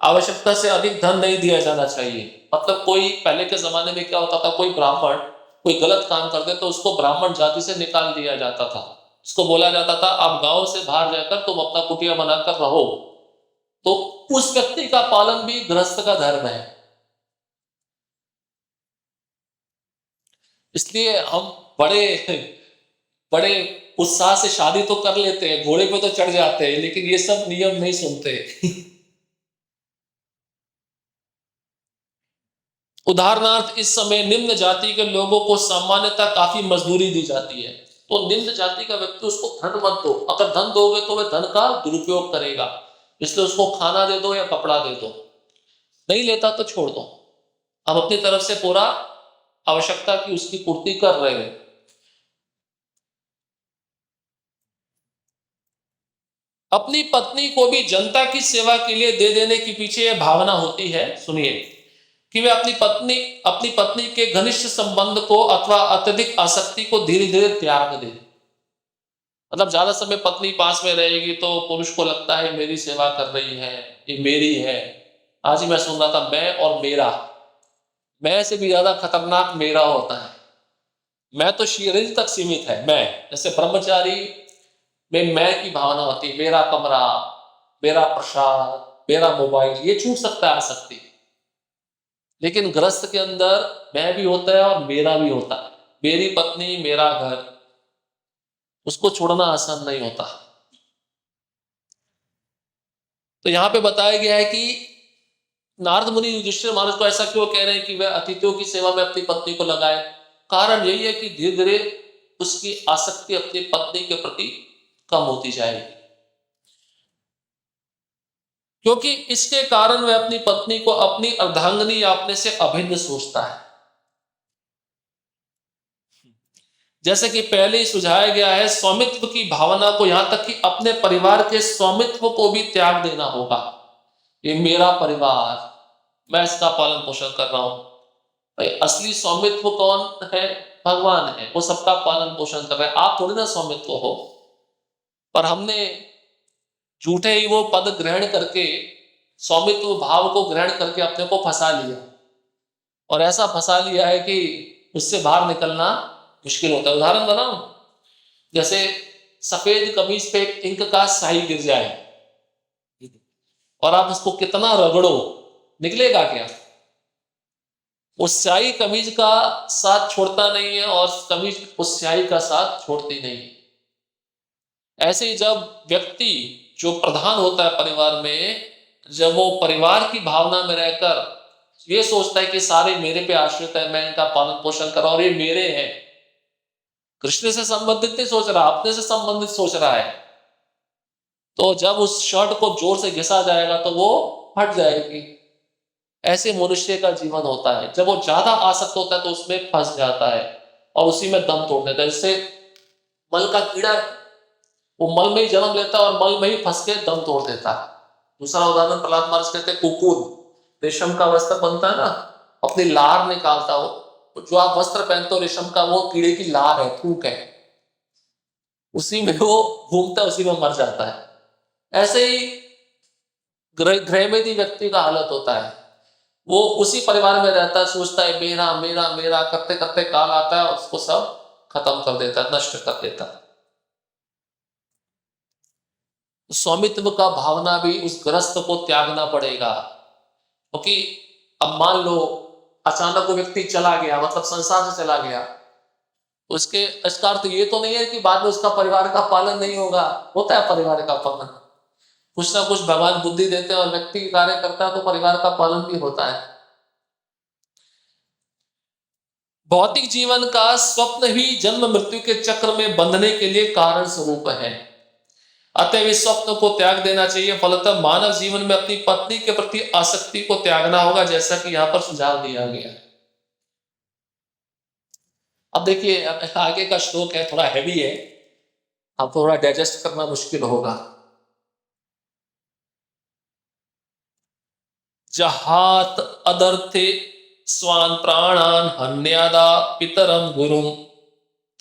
आवश्यकता से अधिक धन नहीं दिया जाना चाहिए। मतलब कोई, पहले के जमाने में क्या होता था, कोई ब्राह्मण कोई गलत काम करते तो उसको ब्राह्मण जाति से निकाल दिया जाता था। उसको बोला जाता था, आप गांव से बाहर जाकर तुम अपना कुटिया बनाकर रहो। तो उस व्यक्ति का पालन भी गृहस्थ का धर्म है। इसलिए हम बड़े बड़े उत्साह से शादी तो कर लेते हैं, घोड़े पे तो चढ़ जाते हैं, लेकिन ये सब नियम नहीं सुनते। उदाहरणार्थ, इस समय निम्न जाति के लोगों को सामान्यतः काफी मजदूरी दी जाती है। तो निम्न जाति का व्यक्ति, उसको धन मत दो। अगर धन दोगे तो वह धन का दुरुपयोग करेगा, इसलिए उसको खाना दे दो या कपड़ा दे दो। नहीं लेता तो छोड़ दो। हम अपनी तरफ से पूरा आवश्यकता की उसकी पूर्ति कर रहे हैं। अपनी पत्नी को भी जनता की सेवा के लिए दे देने के पीछे यह भावना होती है, सुनिए, कि वे अपनी पत्नी के घनिष्ठ संबंध को अथवा अत्यधिक आसक्ति को धीरे धीरे त्याग दे। मतलब ज्यादा समय पत्नी पास में रहेगी तो पुरुष को लगता है मेरी सेवा कर रही है, ये मेरी है। आज ही मैं सुन रहा था, मैं और मेरा, मैं से भी ज्यादा खतरनाक मेरा होता है। मैं तो शरीर तक सीमित है। मैं जैसे ब्रह्मचारी में मैं की भावना होती है, मेरा कमरा, मेरा प्रसाद, मेरा मोबाइल, ये छूट सकता है आसक्ति। लेकिन गृहस्थ के अंदर मैं भी होता है और मेरा भी होता है। मेरी पत्नी, मेरा घर, उसको छोड़ना आसान नहीं होता। तो यहां पे बताया गया है कि नारद मुनि युधिष्ठिर महाराज को ऐसा क्यों कह रहे हैं कि वह अतिथियों की सेवा में अपनी पत्नी को लगाए। कारण यही है कि धीरे धीरे उसकी आसक्ति अपनी पत्नी के प्रति कम होती जाएगी, क्योंकि इसके कारण वह अपनी पत्नी को अपनी अर्धांगिनी या अपने से अभिन्न सोचता है। जैसे कि पहले ही सुझाया गया है, स्वामित्व की भावना को, यहां तक कि अपने परिवार के स्वामित्व को भी त्याग देना होगा। ये मेरा परिवार, मैं इसका पालन पोषण कर रहा हूं। भाई असली स्वामित्व कौन है? भगवान है, वो सबका पालन पोषण कर रहे हैं। आप थोड़ी ना स्वामित्व हो। पर हमने झूठे ही वो पद ग्रहण करके, स्वामित्व भाव को ग्रहण करके अपने को फंसा लिया, और ऐसा फंसा लिया है कि उससे बाहर निकलना मुश्किल होता है। उदाहरण बनाऊं, जैसे सफेद कमीज पे इंक का स्याही गिर जाए और आप उसको कितना रगड़ो, निकलेगा क्या? उस स्याही कमीज का साथ छोड़ता नहीं है और कमीज उस स्याही का साथ छोड़ती नहीं है। ऐसे ही जब व्यक्ति जो प्रधान होता है परिवार में, जब वो परिवार की भावना में रहकर ये सोचता है कि सारे मेरे पे आश्रित है, मैं इनका पालन पोषण कर रहा हूं और ये मेरे हैं, कृष्ण से संबंधित नहीं सोच रहा, अपने से संबंधित सोच रहा है, तो जब उस शर्ट को जोर से घिसा जाएगा तो वो फट जाएगी। ऐसे मनुष्य का जीवन होता है। जब वो ज्यादा आसक्त होता है तो उसमें फंस जाता है और उसी में दम तोड़ देता है। जैसे मल का कीड़ा, वो मल में ही जन्म लेता है और मल में ही फंस के दम तोड़ देता है। दूसरा उदाहरण प्रहलाद महाराज कहते हैं, कुकुर रेशम का वस्त्र बनता है ना, अपनी लार निकालता हो, जो आप वस्त्र पहनते हो रेशम का, वो कीड़े की लार है, थूक है, उसी में वो घूमता है, उसी में मर जाता है। ऐसे ही गृह में भी व्यक्ति का हालत होता है। वो उसी परिवार में रहता है, सोचता है मेरा मेरा मेरा, करते करते काल आता है, उसको सब खत्म कर देता है, नष्ट कर देता है। स्वामित्व का भावना भी उस ग्रस्त को त्यागना पड़ेगा, क्योंकि अब मान लो अचानक वो व्यक्ति चला गया, मतलब संसार से चला गया, उसके इसका अर्थ ये तो नहीं है कि बाद में उसका परिवार का पालन नहीं होगा। होता है परिवार का पालन, कुछ ना कुछ भगवान बुद्धि देते हैं और व्यक्ति कार्य करता है तो परिवार का पालन भी होता है। भौतिक जीवन का स्वप्न ही जन्म मृत्यु के चक्र में बंधने के लिए कारण स्वरूप है। अतः इस स्वप्न को त्याग देना चाहिए। फलतः मानव जीवन में अपनी पत्नी के प्रति आसक्ति को त्यागना होगा, जैसा कि यहां पर सुझाव दिया गया। अब देखिए, आगे का श्लोक है, थोड़ा हैवी है, अब थोड़ा डाइजेस्ट करना मुश्किल होगा। जहात अदर्थे स्वान प्राणान हन्यादा पितरम गुरुम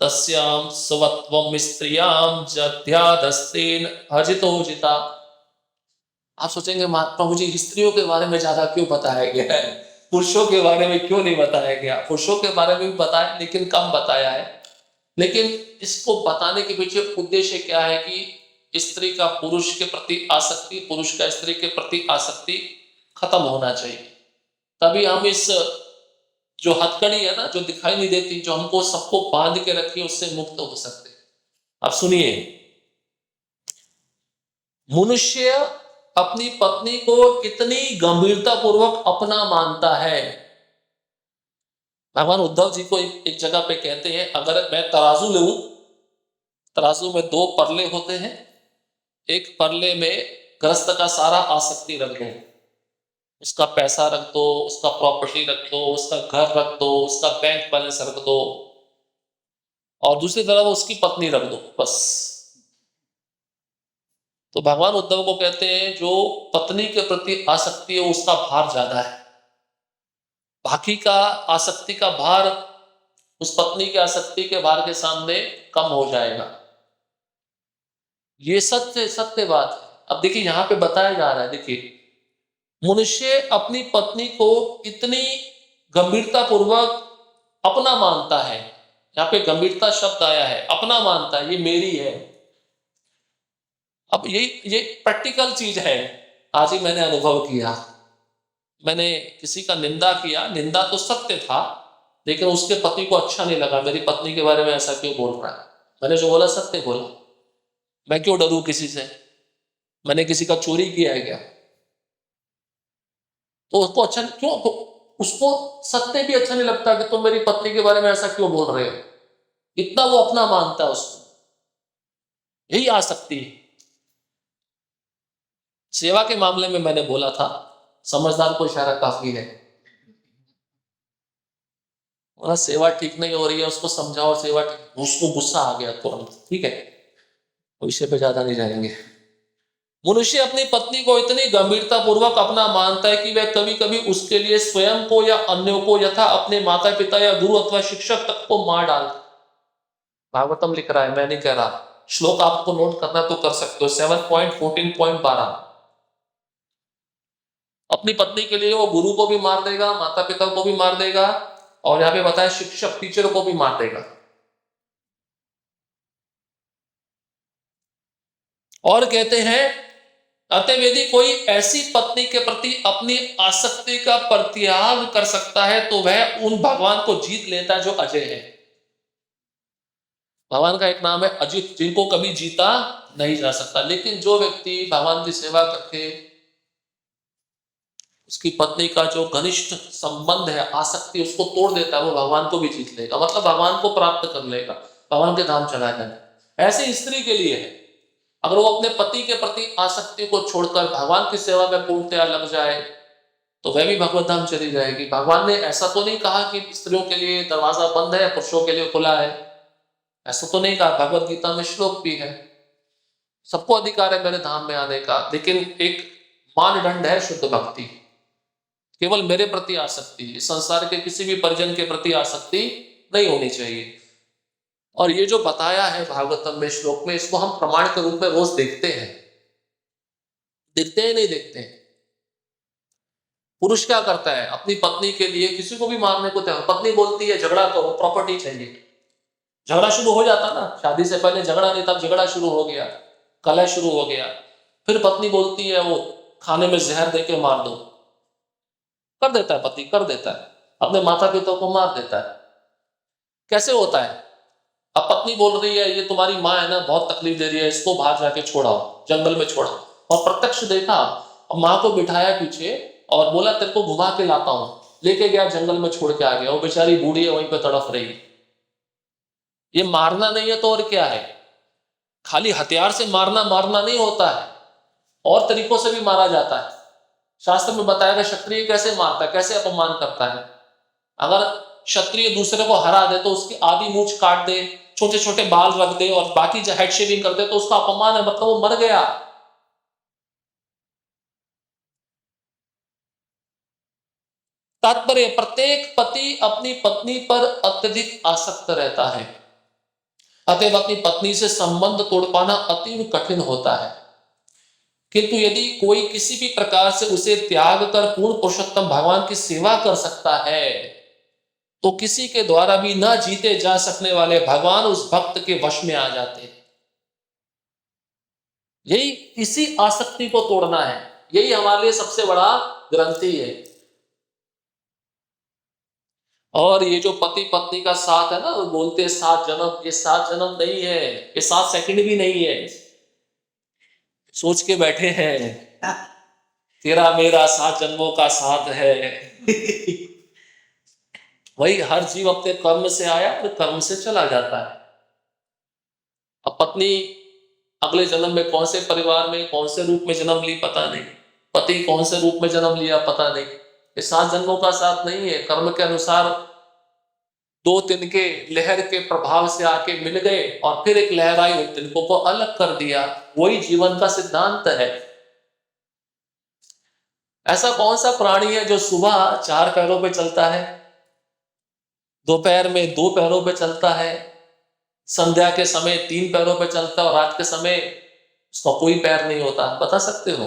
तस्याम स्वत्वम स्त्रियाम जध्यादस्तेन हजितोजिता। आप सोचेंगे प्रभु जी स्त्रियों के बारे में ज्यादा क्यों बताया गया है, पुरुषों के बारे में क्यों नहीं बताया गया? पुरुषों के बारे में भी बताया लेकिन कम बताया है। लेकिन इसको बताने के पीछे उद्देश्य क्या है कि स्त्री का पुरुष के प्रति आसक्ति, पुरुष का स्त्री के प्रति आसक्ति खत्म होना चाहिए। तभी हम इस जो हथकड़ी है ना, जो दिखाई नहीं देती, जो हमको सबको बांध के रखी, उससे मुक्त हो सकते। अब सुनिए, मनुष्य अपनी पत्नी को कितनी गंभीरता पूर्वक अपना मानता है। भगवान उद्धव जी को एक जगह पे कहते हैं, अगर मैं तराजू लूं, तराजू में दो परले होते हैं, एक परले में गृहस्थ का सारा आसक्ति रख दो, उसका पैसा रख दो, उसका प्रॉपर्टी रख दो, उसका घर रख दो, उसका बैंक बैलेंस रख दो, और दूसरी तरफ उसकी पत्नी रख दो, बस। तो भगवान उद्धव को कहते हैं जो पत्नी के प्रति आसक्ति है उसका भार ज्यादा है, बाकी का आसक्ति का भार उस पत्नी के आसक्ति के भार के सामने कम हो जाएगा। ये सत्य सत्य बात है। अब देखिए यहाँ पे बताया जा रहा है, देखिए मनुष्य अपनी पत्नी को इतनी गंभीरता पूर्वक अपना मानता है, यहाँ पे गंभीरता शब्द आया है, अपना मानता है, ये मेरी है। अब ये प्रैक्टिकल चीज है, आज ही मैंने अनुभव किया। मैंने किसी का निंदा किया, निंदा तो सत्य था, लेकिन उसके पति को अच्छा नहीं लगा, मेरी पत्नी के बारे में ऐसा क्यों बोल रहा है। मैंने जो बोला सत्य बोला, मैं क्यों डरूं किसी से, मैंने किसी का चोरी किया है क्या? तो उसको अच्छा क्यों, तो उसको सत्य भी अच्छा नहीं लगता कि तुम मेरी पत्नी के बारे में ऐसा क्यों बोल रहे हो, इतना वो अपना मानता है उसको। यही आसक्ति है। सेवा के मामले में मैंने बोला था, समझदार को इशारा काफी है। बोला सेवा ठीक नहीं हो रही है, उसको समझाओ सेवा ठीक, उसको गुस्सा आ गया तुरंत। ठीक है, विषय पे ज्यादा नहीं जाएंगे। मनुष्य अपनी पत्नी को इतनी गंभीरता पूर्वक अपना मानता है कि वह कभी कभी उसके लिए स्वयं को या अन्यों को, यथा अपने माता पिता या गुरु अथवा शिक्षक तक को मार डालता। भागवतम लिख रहा है, मैं नहीं कह रहा। श्लोक आपको नोट करना तो कर सकते हो, 7.14.12। अपनी पत्नी के लिए वो गुरु को भी मार देगा, माता पिता को भी मार देगा, और यहां पे बताया शिक्षक टीचर को भी मार देगा। और कहते हैं अतएव यदि कोई ऐसी पत्नी के प्रति अपनी आसक्ति का परित्याग कर सकता है तो वह उन भगवान को जीत लेता है जो अजय है। भगवान का एक नाम है अजित, जिनको कभी जीता नहीं जा सकता। लेकिन जो व्यक्ति भगवान की सेवा करके उसकी पत्नी का जो घनिष्ठ संबंध है, आसक्ति उसको तोड़ देता है, वो भगवान को भी जीत लेगा, मतलब भगवान को प्राप्त कर लेगा, भगवान के धाम चला जाएगा। ऐसे स्त्री के लिए है, अगर वो अपने पति के प्रति आसक्ति को छोड़कर भगवान की सेवा में पूर्णतया लग जाए तो वह भी भगवत धाम चली जाएगी। भगवान ने ऐसा तो नहीं कहा कि स्त्रियों के लिए दरवाजा बंद है, पुरुषों के लिए खुला है, ऐसा तो नहीं कहा। भगवत गीता में श्लोक भी है, सबको अधिकार है मेरे धाम में आने का, लेकिन एक मानदंड है शुद्ध भक्ति, केवल मेरे प्रति आसक्ति, संसार के किसी भी परिजन के प्रति आसक्ति नहीं होनी चाहिए। और ये जो बताया है भागवतम में श्लोक में, इसको हम प्रमाण के रूप में रोज देखते हैं, देखते हैं नहीं देखते हैं। पुरुष क्या करता है, अपनी पत्नी के लिए किसी को भी मारने को तैयार, पत्नी बोलती है झगड़ा करो, प्रॉपर्टी चाहिए, झगड़ा शुरू हो जाता ना। शादी से पहले झगड़ा नहीं, तब झगड़ा शुरू हो गया, कलह शुरू हो गया। फिर पत्नी बोलती है वो खाने में जहर देके मार दो, कर देता है पति, कर देता है, अपने माता पिता को मार देता है। कैसे होता है? अब पत्नी बोल रही है ये तुम्हारी माँ है ना, बहुत तकलीफ दे रही है, इसको बाहर जाके छोड़ाओ, जंगल में छोड़ाओ। और प्रत्यक्ष देखा, माँ को बिठाया पीछे और बोला तेरे को घुमा के लाता हूं, लेके गया, जंगल में छोड़ के आ गया। वो बेचारी बूढ़ी है, वहीं पे तड़प रही। ये मारना नहीं है तो और क्या है? खाली हथियार से मारना मारना नहीं होता है, और तरीकों से भी मारा जाता है। शास्त्र में बताया गया क्षत्रिय कैसे मारता है, कैसे अपमान करता है। अगर क्षत्रिय दूसरे को हरा दे तो उसकी आधी मूंछ काट दे, छोटे छोटे बाल रख दे और बाकी हेड शेविंग कर दे तो उसका अपमान है, मतलब वो मर गया। तात्पर्य प्रत्येक पति अपनी पत्नी पर अत्यधिक आसक्त रहता है, अतएव अपनी पत्नी से संबंध तोड़ पाना अति कठिन होता है। किंतु यदि कोई किसी भी प्रकार से उसे त्याग कर पूर्ण पुरुषोत्तम भगवान की सेवा कर सकता है तो किसी के द्वारा भी न जीते जा सकने वाले भगवान उस भक्त के वश में आ जाते हैं। यही, इसी आसक्ति को तोड़ना है, यही हमारे लिए सबसे बड़ा ग्रंथि है। और ये जो पति पत्नी का साथ है ना, वो बोलते हैं 7 जन्म, ये 7 जन्म नहीं है, ये 7 सेकंड भी नहीं है। सोच के बैठे हैं तेरा मेरा 7 जन्मों का साथ है। वही, हर जीव अपने कर्म से आया और कर्म से चला जाता है। अब पत्नी अगले जन्म में कौन से परिवार में कौन से रूप में जन्म ली पता नहीं, पति कौन से रूप में जन्म लिया पता नहीं। ये 7 जन्मों का साथ नहीं है, कर्म के अनुसार 2 तिनके लहर के प्रभाव से आके मिल गए और फिर एक लहर आई, उन तिनकों को अलग कर दिया। वही जीवन का सिद्धांत है। ऐसा कौन सा प्राणी है जो सुबह 4 पैरों पे चलता है, दोपहर में 2 पैरों पे चलता है, संध्या के समय 3 पैरों पे चलता है और रात के समय उसका कोई पैर नहीं होता, बता सकते हो?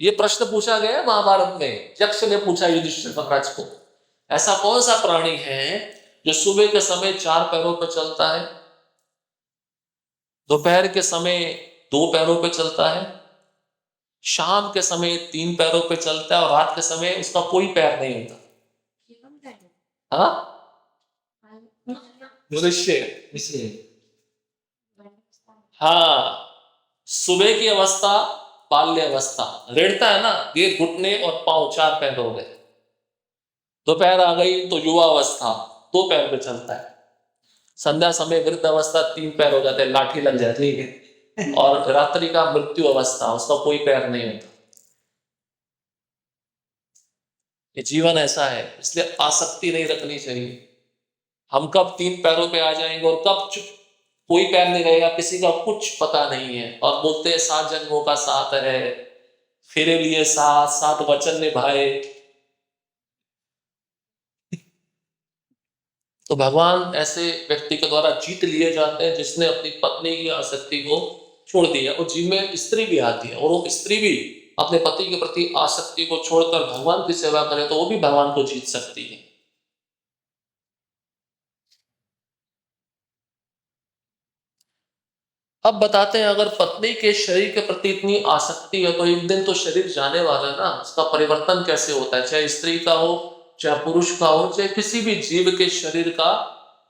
ये प्रश्न पूछा गया है महाभारत में, यक्ष ने पूछा युधिष्ठिर महाराज को, ऐसा कौन सा प्राणी है जो सुबह के समय 4 पैरों पर चलता है, दोपहर के समय 2 पैरों पर चलता है, शाम के समय 3 पैरों पर चलता है और रात के समय उसका कोई पैर नहीं होता? हाँ, मनुष्य। हाँ, सुबह की अवस्था बाल्य अवस्था, रेड़ता है ना, ये घुटने और पांव 4 पैर हो गए। दोपहर आ गई तो युवा अवस्था 2 पैर पे चलता है। संध्या समय वृद्ध अवस्था 3 पैर हो जाते हैं, लाठी लग जाती है। और रात्रि का मृत्यु अवस्था, उसका कोई पैर नहीं होता। ये जीवन ऐसा है, इसलिए आसक्ति नहीं रखनी चाहिए। हम कब 3 पैरों पे आ जाएंगे और कब कोई पैर नहीं रहेगा, किसी का कुछ पता नहीं है। और बोलते हैं 7 जन्मों का साथ है, फेरे लिए 7 वचन निभाए। तो भगवान ऐसे व्यक्ति के द्वारा जीत लिए जाते हैं जिसने अपनी पत्नी की आसक्ति को छोड़ दिया। और जीव में स्त्री भी आती है, और वो स्त्री भी अपने पति के प्रति आसक्ति को छोड़कर भगवान की सेवा करे तो वो भी भगवान को जीत सकती है। अब बताते हैं, अगर पत्नी के शरीर के प्रति इतनी आसक्ति है तो एक दिन तो शरीर जाने वाला है ना, उसका परिवर्तन कैसे होता है? चाहे स्त्री का हो, चाहे पुरुष का हो, चाहे किसी भी जीव के शरीर का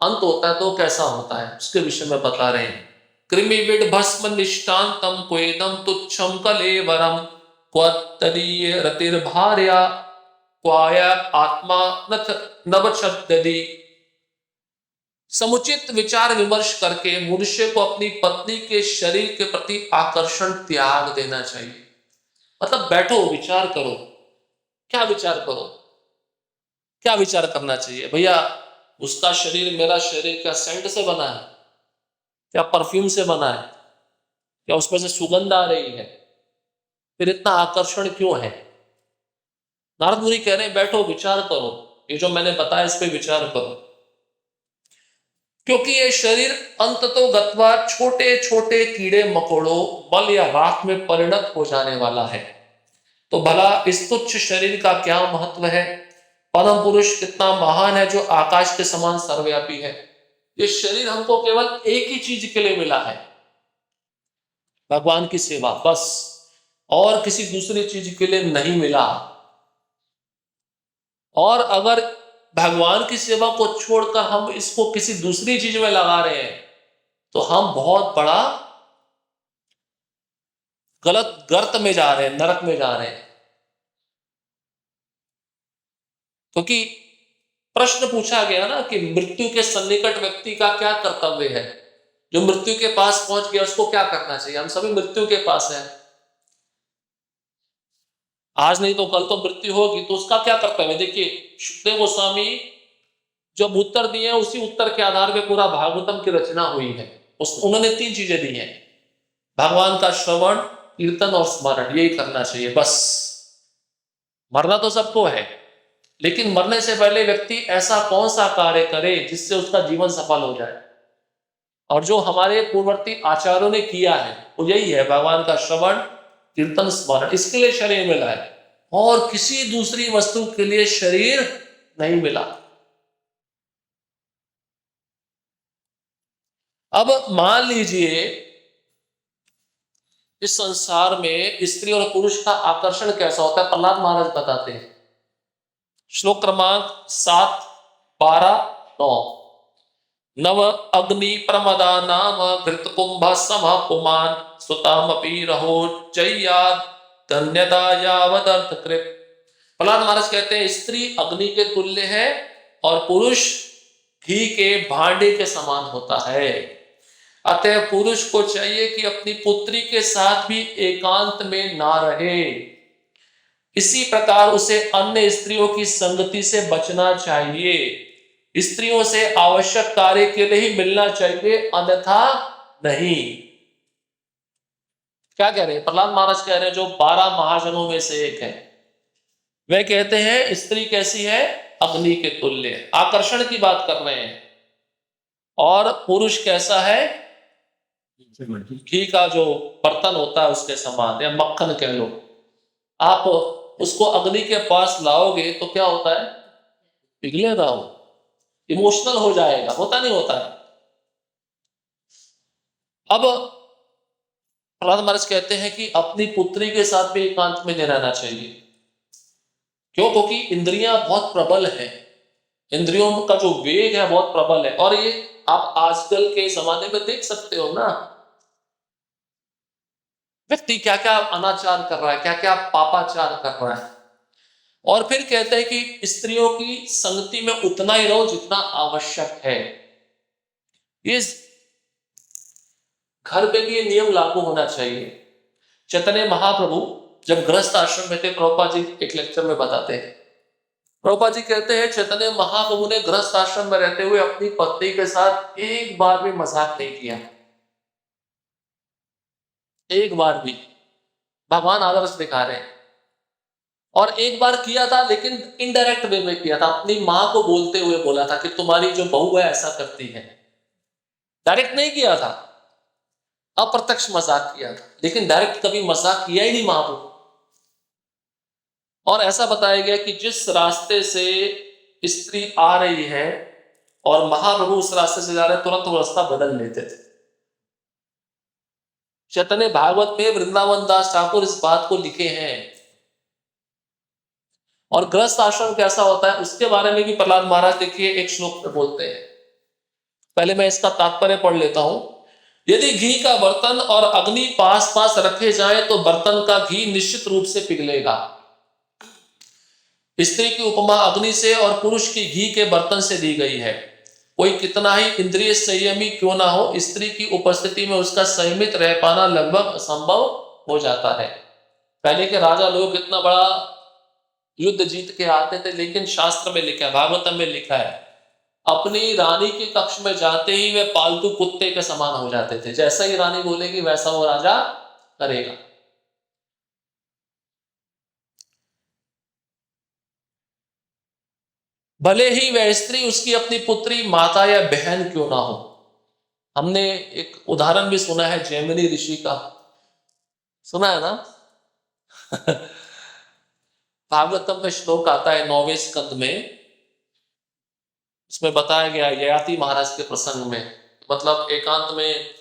अंत होता है तो कैसा होता है, उसके विषय में बता रहे हैं। कृमिविड भस्म निष्ठांतम क्वेदम तुच्छम कलेवरम क्वत्तदीय रतिर्भार्या क्वाया आत्मा नवच्छद्दति। समुचित विचार विमर्श करके मनुष्य को अपनी पत्नी के शरीर के प्रति आकर्षण त्याग देना चाहिए। मतलब बैठो, विचार करो, क्या विचार करो, क्या विचार करना चाहिए? भैया उसका शरीर मेरा शरीर क्या सेंट से बना है, क्या परफ्यूम से बना है, क्या उसमें से सुगंध आ रही है, फिर इतना आकर्षण क्यों है? नारद मुनि कह रहे हैं बैठो विचार करो, ये जो मैंने बताया इस पे विचार करो, क्योंकि ये शरीर अंत तो गत्वा छोटे छोटे कीड़े मकोड़ों मल या राख में परिणत हो जाने वाला है। तो भला इस तुच्छ शरीर का क्या महत्व है? परम पुरुष कितना महान है जो आकाश के समान सर्वव्यापी है। ये शरीर हमको केवल एक ही चीज के लिए मिला है, भगवान की सेवा, बस, और किसी दूसरी चीज के लिए नहीं मिला। और अगर भगवान की सेवा को छोड़कर हम इसको किसी दूसरी चीज में लगा रहे हैं तो हम बहुत बड़ा गलत गर्त में जा रहे हैं, नरक में जा रहे हैं। क्योंकि प्रश्न पूछा गया ना कि मृत्यु के सन्निकट व्यक्ति का क्या कर्तव्य है। जो मृत्यु के पास पहुंच गया उसको क्या करना चाहिए? हम सभी मृत्यु के पास हैं, आज नहीं तो कल तो मृत्यु होगी, तो उसका क्या कर्तव्य है? देखिए सुखदेव गोस्वामी जब उत्तर दिए उसी उत्तर के आधार पर पूरा भागवतम की रचना हुई है। उन्होंने 3 चीजें दी हैं, भगवान का श्रवण, कीर्तन और स्मरण, यही करना चाहिए बस। मरना तो सबको है, लेकिन मरने से पहले व्यक्ति ऐसा कौन सा कार्य करे जिससे उसका जीवन सफल हो जाए। और जो हमारे पूर्ववर्ती आचार्यों ने किया है वो यही है, भगवान का श्रवण, कीर्तन, स्मरण, इसके लिए शरीर मिला है और किसी दूसरी वस्तु के लिए शरीर नहीं मिला। अब मान लीजिए इस संसार में स्त्री और पुरुष का आकर्षण कैसा होता है, प्रहलाद महाराज बताते हैं। श्लोक क्रमांक 7, 12, 9। नव अग्नि प्रमदा नाम घृत कुंभ सम पुमान सुतामपि रहो जय्या धन्यता यावदर्थ कृत। प्रहलाद महाराज कहते हैं स्त्री अग्नि के तुल्य है और पुरुष घी के भांडे के समान होता है। अतः पुरुष को चाहिए कि अपनी पुत्री के साथ भी एकांत में ना रहे, इसी प्रकार उसे अन्य स्त्रियों की संगति से बचना चाहिए। स्त्रियों से आवश्यक कार्य के लिए ही मिलना चाहिए, अन्यथा नहीं। क्या कह रहे हैं प्रहलाद महाराज? कह रहे हैं जो 12 महाजनों में से एक है, वे कहते हैं स्त्री कैसी है? अग्नि के तुल्य। आकर्षण की बात कर रहे हैं। और पुरुष कैसा है, घी का जो बर्तन होता है उसके समान, या मक्खन कह लो। आप उसको अग्नि के पास लाओगे तो क्या होता है, पिघलेगा, वो इमोशनल हो जाएगा, होता नहीं होता है। अब प्रहलाद महाराज कहते हैं कि अपनी पुत्री के साथ भी एकांत में नहीं रहना चाहिए। क्यों? क्योंकि इंद्रियां बहुत प्रबल है, इंद्रियों का जो वेग है बहुत प्रबल है। और ये आप आजकल के जमाने में देख सकते हो ना, व्यक्ति क्या क्या अनाचार कर रहा है, क्या क्या पापाचार कर रहा है। और फिर कहते हैं कि स्त्रियों की संगति में उतना ही रहो जितना आवश्यक है। ये घर पे भी ये नियम लागू होना चाहिए। चैतन्य महाप्रभु जब गृहस्थ आश्रम में थे, प्रभुपाद जी एक लेक्चर में बताते हैं, प्रभुपाद जी कहते हैं चैतन्य महाप्रभु ने गृहस्थ आश्रम में रहते हुए अपनी पत्नी के साथ एक बार भी मजाक नहीं किया, एक बार भी। भगवान आदर्श दिखा रहे हैं। और एक बार किया था, लेकिन इनडायरेक्ट वे में किया था, अपनी मां को बोलते हुए बोला था कि तुम्हारी जो बहू है ऐसा करती है। डायरेक्ट नहीं किया था, अप्रत्यक्ष मजाक किया था, लेकिन डायरेक्ट कभी मजाक किया ही नहीं मां को। और ऐसा बताया गया कि जिस रास्ते से स्त्री आ रही है और महाप्रभु उस रास्ते से जा रहे, तुरंत वो रास्ता बदल लेते थे। चैतन्य भागवत में वृंदावन दास ठाकुर इस बात को लिखे हैं। और गृहस्थ आश्रम कैसा होता है उसके बारे में भी प्रहलाद महाराज देखिए एक श्लोक में बोलते हैं। पहले मैं इसका तात्पर्य पढ़ लेता हूं। यदि घी का बर्तन और अग्नि पास पास रखे जाए तो बर्तन का घी निश्चित रूप से पिघलेगा। स्त्री की उपमा अग्नि से और पुरुष की घी के बर्तन से दी गई है। कोई कितना ही इंद्रिय संयमी क्यों ना हो, स्त्री की उपस्थिति में उसका संयमित रह पाना लगभग असंभव हो जाता है। पहले के राजा लोग इतना बड़ा युद्ध जीत के आते थे, लेकिन शास्त्र में लिखा है, भागवतम में लिखा है, अपनी रानी के कक्ष में जाते ही वे पालतू कुत्ते के समान हो जाते थे। जैसा ही रानी बोलेगी वैसा वो राजा करेगा। भले ही वह स्त्री उसकी अपनी पुत्री, माता या बहन क्यों ना हो। हमने एक उदाहरण भी सुना है जैमिनी ऋषि का, सुना है ना? भागवतम में श्लोक आता है 9वें स्कंद में, इसमें बताया गया ययाति महाराज के प्रसंग में, मतलब एकांत में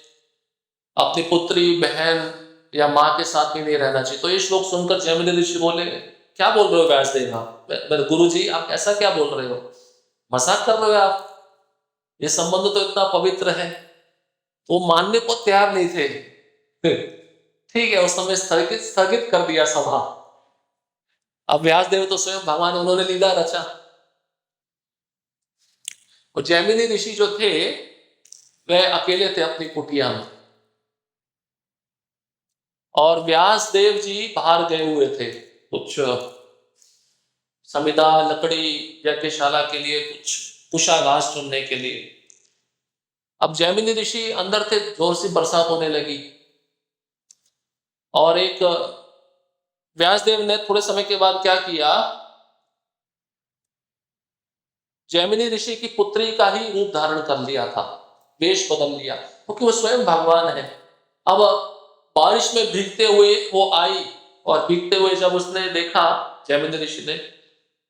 अपनी पुत्री, बहन या मां के साथ भी नहीं रहना चाहिए। तो ये श्लोक सुनकर जैमिनी ऋषि बोले, क्या बोल रहे हो व्यासदेव आप? गुरु जी आप ऐसा क्या बोल रहे हो, मजाक कर रहे हो आप, ये संबंध तो इतना पवित्र है। वो मानने को तैयार नहीं थे। ठीक है, उस समय स्थगित स्थगित कर दिया सभा। अब व्यासदेव तो स्वयं भगवान, उन्होंने लीला रचा। और जैमिनी ऋषि जो थे वह अकेले थे अपनी कुटिया में, और व्यासदेव जी बाहर गए हुए थे कुछ समिधा, लकड़ी, यज्ञशाला के लिए, कुछ कुशाघास चुनने के लिए। अब जैमिनी ऋषि अंदर थे, जोर से बरसात होने लगी, और एक व्यासदेव ने थोड़े समय के बाद क्या किया, जैमिनी ऋषि की पुत्री का ही रूप धारण कर लिया था, वेश बदल लिया, क्योंकि वो स्वयं भगवान है। अब बारिश में भीगते हुए वो आई, और भीगते हुए जब उसने देखा जैमिनी ऋषि ने,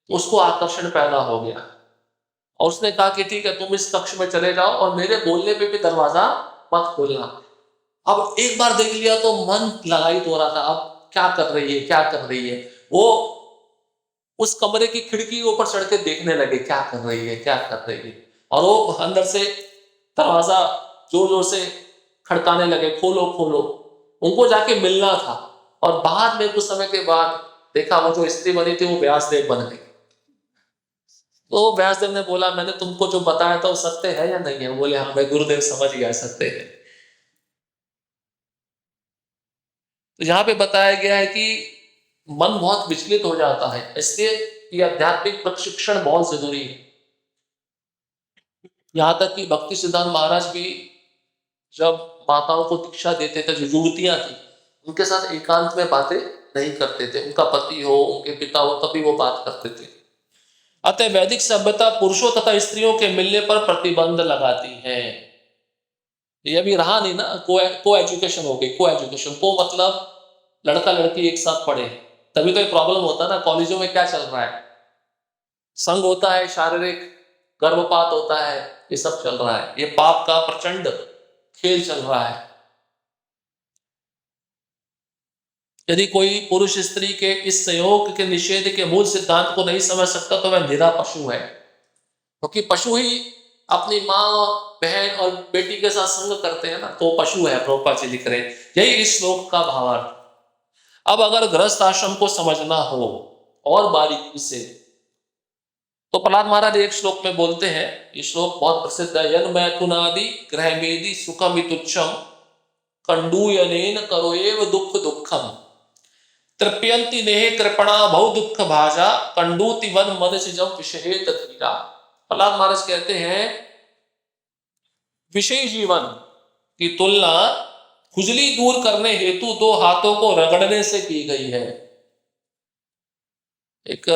तो उसको आकर्षण पैदा हो गया, और उसने कहा कि ठीक है तुम इस कक्ष में चले जाओ और मेरे बोलने पे भी दरवाजा मत खोलना। अब एक बार देख लिया तो मन ललायित हो रहा था, अब क्या कर रही है, क्या कर रही है। वो उस कमरे की खिड़की के ऊपर चढ़ के देखने लगे, क्या कर रही है, क्या कर रही है। और वो अंदर से दरवाजा जोर जोर से खड़काने लगे, खोलो खोलो। उनको जाके मिलना था, और बाद में कुछ समय के बाद देखा वो जो स्त्री बनी थी वो व्यासदेव बन गई। तो व्यासदेव ने बोला मैंने तुमको जो बताया था वो सत्य है या नहीं है? बोले हाँ भाई गुरुदेव समझ गया सत्य है। तो यहाँ पे बताया गया है कि मन बहुत विचलित हो जाता है, इसलिए ये आध्यात्मिक प्रशिक्षण बहुत जरूरी है। यहाँ तक कि भक्ति सिद्धांत महाराज भी जब माताओं को दीक्षा देते थे, जो युवतियां थी उनके साथ एकांत में बातें नहीं करते थे। उनका पति हो, उनके पिता हो, तभी वो बात करते थे। अतः वैदिक सभ्यता पुरुषों तथा स्त्रियों के मिलने पर प्रतिबंध लगाती है। ये अभी रहा नहीं ना, को एजुकेशन हो गई। को एजुकेशन, को मतलब लड़का लड़की एक साथ पढ़े, तभी तो ये प्रॉब्लम होता है ना। कॉलेजों में क्या चल रहा है, संग होता है, शारीरिक गर्भपात होता है, ये सब चल रहा है। ये पाप का प्रचंड खेल चल रहा है। यदि कोई पुरुष स्त्री के इस संयोग के निषेध के मूल सिद्धांत को नहीं समझ सकता तो वह निरा पशु है, क्योंकि पशु ही अपनी माँ बहन और बेटी के साथ संग करते हैं ना, तो पशु है। प्रभुपाद जी लिख रहे हैं, यही इस श्लोक का भावार्थ। अब अगर गृहस्थ आश्रम को समझना हो और बारीकी से, तो प्रहलाद महाराज एक श्लोक में बोलते हैं, ये श्लोक बहुत प्रसिद्ध है, यन मैथुनादि ग्रहमेदि सुखम तुच्छम कंडूयनेन करोएव दुख दुखम तृप्यंति नेह कृपणा बहु दुख भाजा कंडूति वन मनसिजम विषहेत धीरा। प्रहलाद महाराज कहते हैं, विषय जीवन की तुलना खुजली दूर करने हेतु दो हाथों को रगड़ने से की गई है। एक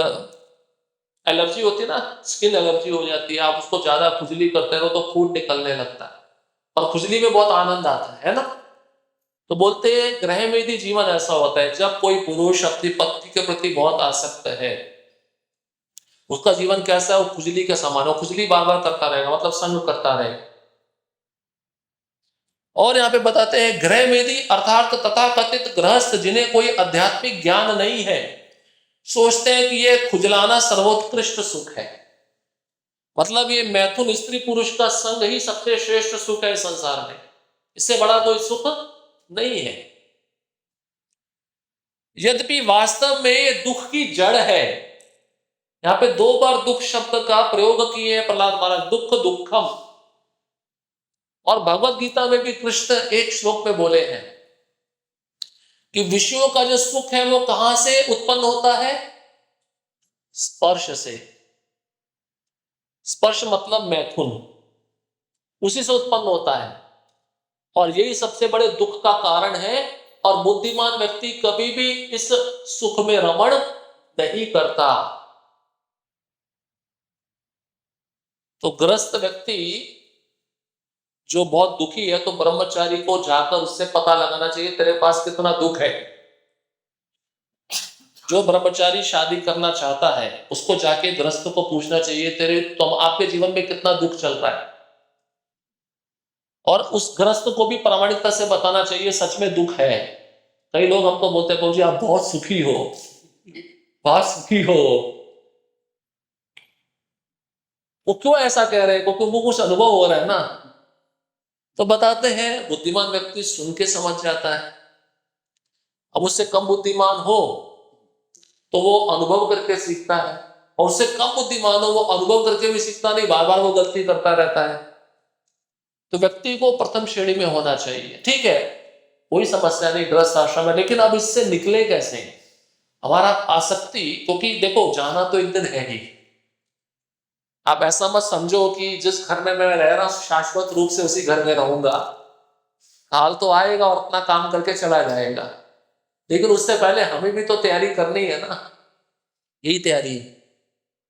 एलर्जी होती है ना, स्किन एलर्जी हो जाती है, आप उसको ज्यादा खुजली करते हो तो खून निकलने लगता है, और खुजली में बहुत आनंद आता है ना। तो बोलते हैं ग्रह में भी जीवन ऐसा होता है, जब कोई पुरुष अपनी पत्नी के प्रति बहुत आसक्त है, उसका जीवन कैसा है, वो खुजली के समान, वो खुजली बार बार करता रहेगा, मतलब संग करता रहेगा। और यहाँ पे बताते हैं गृह मेदी अर्थात तथाकथित गृहस्थ जिन्हें कोई आध्यात्मिक ज्ञान नहीं है, सोचते हैं कि ये खुजलाना सर्वोत्कृष्ट सुख है। मतलब ये मैथुन स्त्री पुरुष का संग ही सबसे श्रेष्ठ सुख है संसार में, इससे बड़ा कोई सुख नहीं है। यद्यपि वास्तव में ये दुख की जड़ है। यहाँ पे दो बार दुख शब्द का प्रयोग किए हैं प्रहलाद महाराज, दुख दुखम। और भगवत गीता में भी कृष्ण एक श्लोक में बोले हैं कि विषयों का जो सुख है वो कहां से उत्पन्न होता है, स्पर्श से। स्पर्श मतलब मैथुन, उसी से उत्पन्न होता है, और यही सबसे बड़े दुख का कारण है। और बुद्धिमान व्यक्ति कभी भी इस सुख में रमण नहीं करता। तो ग्रस्त व्यक्ति जो बहुत दुखी है, तो ब्रह्मचारी को जाकर उससे पता लगाना चाहिए तेरे पास कितना दुख है। जो ब्रह्मचारी शादी करना चाहता है उसको जाके ग्रस्त को पूछना चाहिए, तेरे तुम आपके जीवन में कितना दुख चल रहा है, और उस ग्रस्त को भी प्रामाणिकता से बताना चाहिए सच में दुख है। कई लोग हमको बोलते हैं जी आप बहुत सुखी हो, बहुत सुखी हो। वो क्यों ऐसा कह रहे हैं, क्योंकि उनको कुछ अनुभव हो रहा है ना। तो बताते हैं बुद्धिमान व्यक्ति सुन के समझ जाता है। अब उससे कम बुद्धिमान हो तो वो अनुभव करके सीखता है, और उससे कम बुद्धिमान हो वो अनुभव करके भी सीखता नहीं, बार बार वो गलती करता रहता है। तो व्यक्ति को प्रथम श्रेणी में होना चाहिए। ठीक है, कोई समस्या नहीं गृहस्थ आश्रम है, लेकिन अब इससे निकले कैसे? हमारा आसक्ति, क्योंकि देखो जाना तो एक दिन है ही। आप ऐसा मत समझो कि जिस घर में मैं रह रहा हूं शाश्वत रूप से उसी घर में रहूंगा। हाल तो आएगा और अपना काम करके चला जाएगा, लेकिन उससे पहले हमें भी तो तैयारी करनी है ना। यही तैयारी,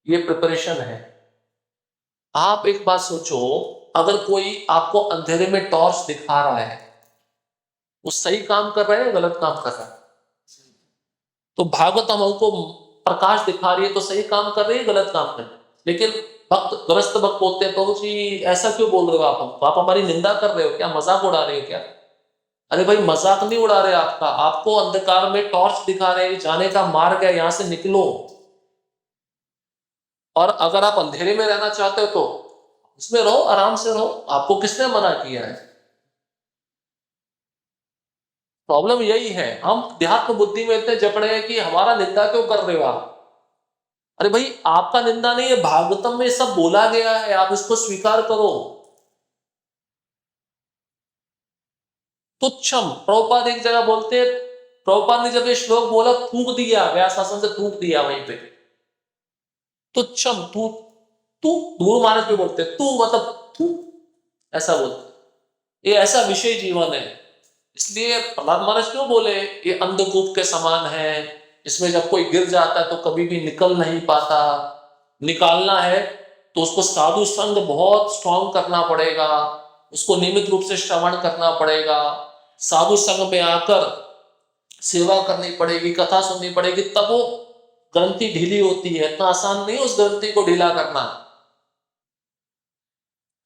ये प्रिपरेशन है। आप एक बात सोचो, अगर कोई आपको अंधेरे में टॉर्च दिखा रहा है, वो सही काम कर रहा है या गलत काम कर रहा है? तो भागवत हमको प्रकाश दिखा रही है, तो सही काम कर रही है गलत काम कर रही है। लेकिन भक्त ग्रस्त भक्त बोलते हैं तो जी ऐसा क्यों बोल रहे हो आप हमारी निंदा कर रहे हो क्या, मजाक उड़ा रहे हो क्या? अरे भाई मजाक नहीं उड़ा रहे आपका, आपको अंधकार में टॉर्च दिखा रहे हैं, जाने का मार्ग है, यहां से निकलो। और अगर आप अंधेरे में रहना चाहते हो तो उसमें रहो, आराम से रहो, आपको किसने मना किया है? प्रॉब्लम यही है, हम देहात्म बुद्धि में इतने जकड़े हैं कि हमारा निंदा क्यों कर रहे हो आप? अरे भाई आपका निंदा नहीं है, भागवतम में सब बोला गया है, आप इसको स्वीकार करो। तुच्छम, प्रभुपाद एक जगह बोलते हैं, प्रभुपाद ने जब ये श्लोक बोला थूक दिया, व्यास आसन से थूक दिया वहीं पे। तुच्छम, तू तू गुरु महाराज भी बोलते तू मतलब तू, ऐसा बोलते। ये ऐसा विषय जीवन है, इसलिए प्रहलाद महाराज क्यों बोले ये अंधकूप के समान है, इसमें जब कोई गिर जाता है तो कभी भी निकल नहीं पाता, निकालना है तो उसको साधु संग बहुत स्ट्रांग करना पड़ेगा, उसको नियमित रूप से श्रवण करना पड़ेगा, साधु संग में आकर सेवा करनी पड़ेगी, कथा सुननी पड़ेगी, तब वो ग्रंथि ढीली होती है। इतना आसान नहीं उस ग्रंथि को ढीला करना।